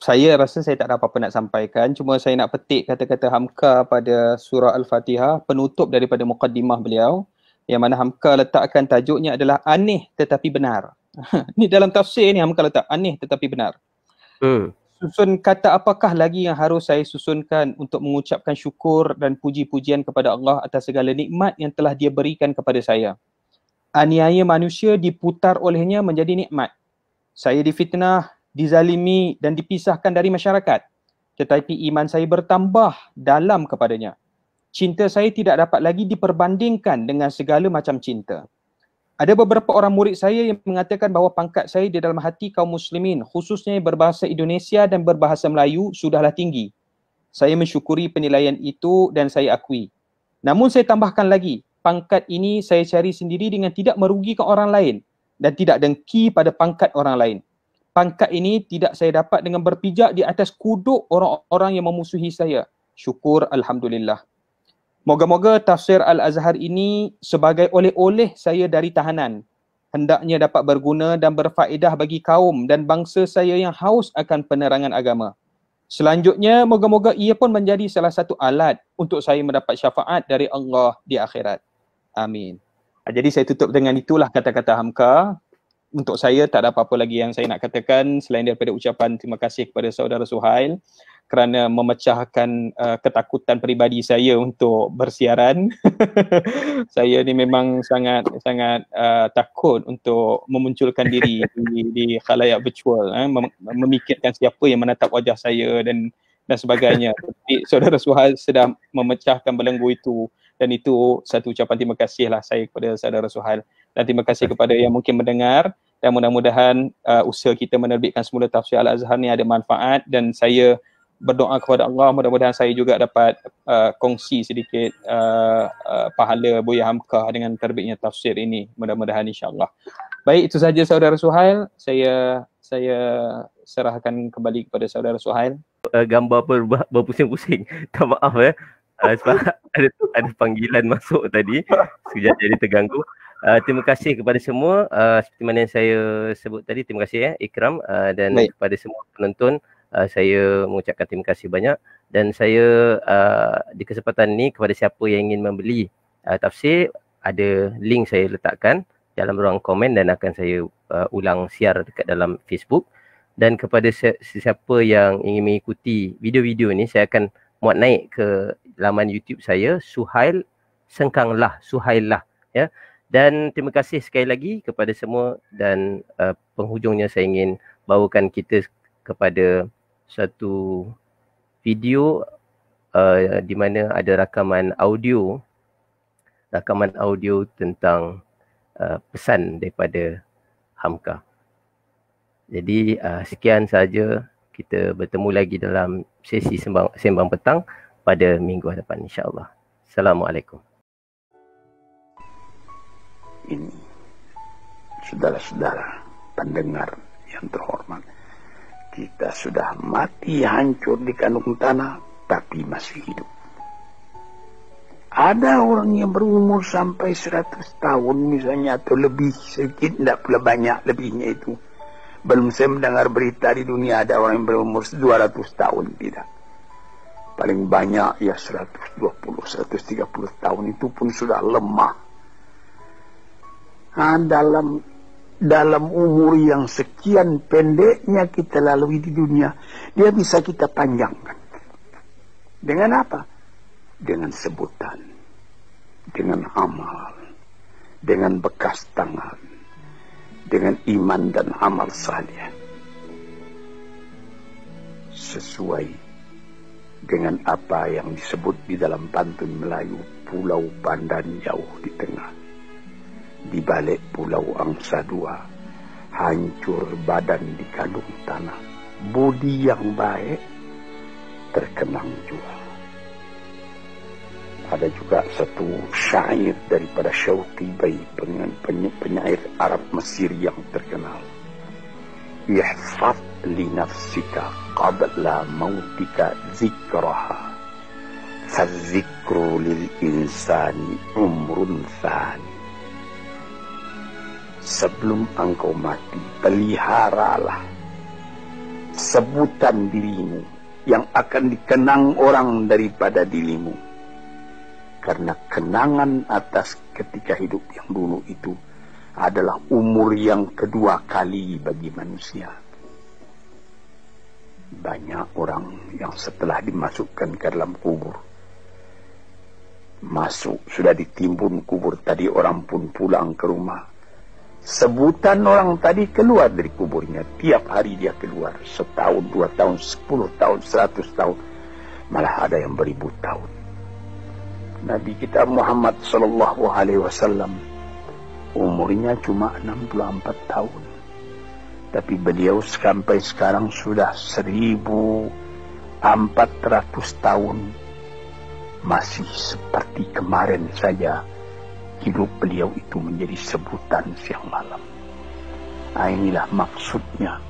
saya rasa saya tak ada apa-apa nak sampaikan. Cuma saya nak petik kata-kata Hamka pada surah Al-Fatihah, penutup daripada muqaddimah beliau, yang mana Hamka letakkan tajuknya adalah aneh tetapi benar. Ni dalam tafsir ni Hamka letak aneh tetapi benar. Susun kata apakah lagi yang harus saya susunkan untuk mengucapkan syukur dan puji-pujian kepada Allah atas segala nikmat yang telah Dia berikan kepada saya. Aniaya manusia diputar olehnya menjadi nikmat. Saya difitnah, dizalimi dan dipisahkan dari masyarakat. Tetapi iman saya bertambah dalam kepadanya. Cinta saya tidak dapat lagi diperbandingkan dengan segala macam cinta. Ada beberapa orang murid saya yang mengatakan bahawa pangkat saya di dalam hati kaum muslimin, khususnya yang berbahasa Indonesia dan berbahasa Melayu, sudahlah tinggi. Saya mensyukuri penilaian itu dan saya akui. Namun saya tambahkan lagi, pangkat ini saya cari sendiri dengan tidak merugikan orang lain dan tidak dengki pada pangkat orang lain. Pangkat ini tidak saya dapat dengan berpijak di atas kuduk orang-orang yang memusuhi saya. Syukur Alhamdulillah. Moga-moga tafsir Al-Azhar ini sebagai oleh-oleh saya dari tahanan hendaknya dapat berguna dan berfaedah bagi kaum dan bangsa saya yang haus akan penerangan agama. Selanjutnya, moga-moga ia pun menjadi salah satu alat untuk saya mendapat syafaat dari Allah di akhirat. Amin. Jadi saya tutup dengan itulah kata-kata Hamka. Untuk saya tak ada apa-apa lagi yang saya nak katakan selain daripada ucapan terima kasih kepada saudara Suhail kerana memecahkan ketakutan peribadi saya untuk bersiaran. Saya ni memang sangat takut untuk memunculkan diri di khalayak virtual, memikirkan siapa yang menatap wajah saya dan sebagainya. Tapi saudara Suhail sedang memecahkan belenggu itu, dan itu satu ucapan terima kasih lah saya kepada saudara Suhail. Dan terima kasih kepada yang mungkin mendengar, dan mudah-mudahan usaha kita menerbitkan semula tafsir Al-Azhar ni ada manfaat, dan saya berdoa kepada Allah mudah-mudahan saya juga dapat kongsi sedikit pahala Buya Hamka dengan terbitnya tafsir ini, mudah-mudahan insya-Allah. Baik, itu saja saudara Suhail. Saya serahkan kembali kepada saudara Suhail. Gambar berpusing-pusing. Tak maaf sebab ada panggilan masuk tadi, sekejap jadi terganggu. Terima kasih kepada semua, seperti mana yang saya sebut tadi. Terima kasih Ikram, dan kepada semua penonton saya mengucapkan terima kasih banyak. Dan saya di kesempatan ini kepada siapa yang ingin membeli tafsir, ada link saya letakkan dalam ruang komen dan akan saya ulang siar dekat dalam Facebook. Dan kepada sesiapa yang ingin mengikuti video-video ini, saya akan muat naik ke laman YouTube saya, Suhail Sengkanglah, Suhail lah ya. Dan terima kasih sekali lagi kepada semua, dan penghujungnya saya ingin bawakan kita kepada satu video di mana ada rakaman audio tentang pesan daripada Hamka. Jadi sekian saja, kita bertemu lagi dalam sesi sembang petang pada minggu hadapan insya-Allah. Assalamualaikum. Ini saudara-saudara pendengar yang terhormat, kita sudah mati hancur di kandung tanah tapi masih hidup. Ada orang yang berumur sampai 100 tahun misalnya, atau lebih sedikit, tidak pula banyak lebihnya itu. Belum saya mendengar berita di dunia ada orang yang berumur 200 tahun, tidak. Paling banyak ya 120, 130 tahun, itu pun sudah lemah. Dalam umur yang sekian pendeknya kita lalui di dunia, dia bisa kita panjangkan. Dengan apa? Dengan sebutan dengan amal, dengan bekas tangan, dengan iman dan amal saleh, sesuai dengan apa yang disebut di dalam pantun Melayu, Pulau Pandan jauh di tengah, di balik pulau angsa dua, hancur badan di kandung tanah, budi yang baik terkenang jua. Ada juga satu syair daripada Syauqi Bai, penyair Arab Mesir yang terkenal. Ihfaz li nafsika qabla mautika zikraha, fadzikru lil insani umrun thani. Sebelum engkau mati, peliharalah sebutan dirimu yang akan dikenang orang daripada dirimu. Karena kenangan atas ketika hidup yang dulu itu adalah umur yang kedua kali bagi manusia. Banyak orang yang setelah dimasukkan ke dalam kubur, masuk, sudah ditimbun kubur tadi, orang pun pulang ke rumah. Sebutan orang tadi keluar dari kuburnya. Tiap hari dia keluar. Setahun, 2 tahun, 10 tahun, 100 tahun. Malah ada yang beribu tahun. Nabi kita Muhammad sallallahu alaihi wasallam umurnya cuma 64 tahun. Tapi beliau sampai sekarang sudah 1400 tahun. Masih seperti kemarin saja hidup beliau itu menjadi sebutan siang malam. Nah, inilah maksudnya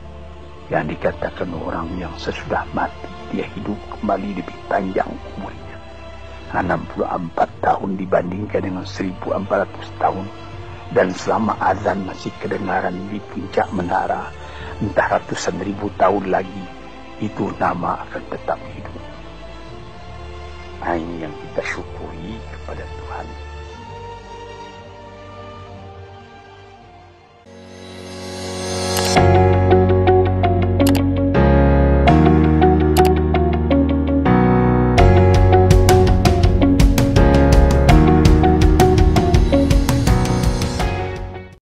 yang dikatakan orang yang sesudah mati dia hidup kembali lebih panjang umurnya. 64 tahun dibandingkan dengan 1400 tahun. Dan selama azan masih kedengaran di puncak menara, entah ratusan ribu tahun lagi, itu nama akan tetap hidup. Nah, ini yang kita syukuri kepada Tuhan.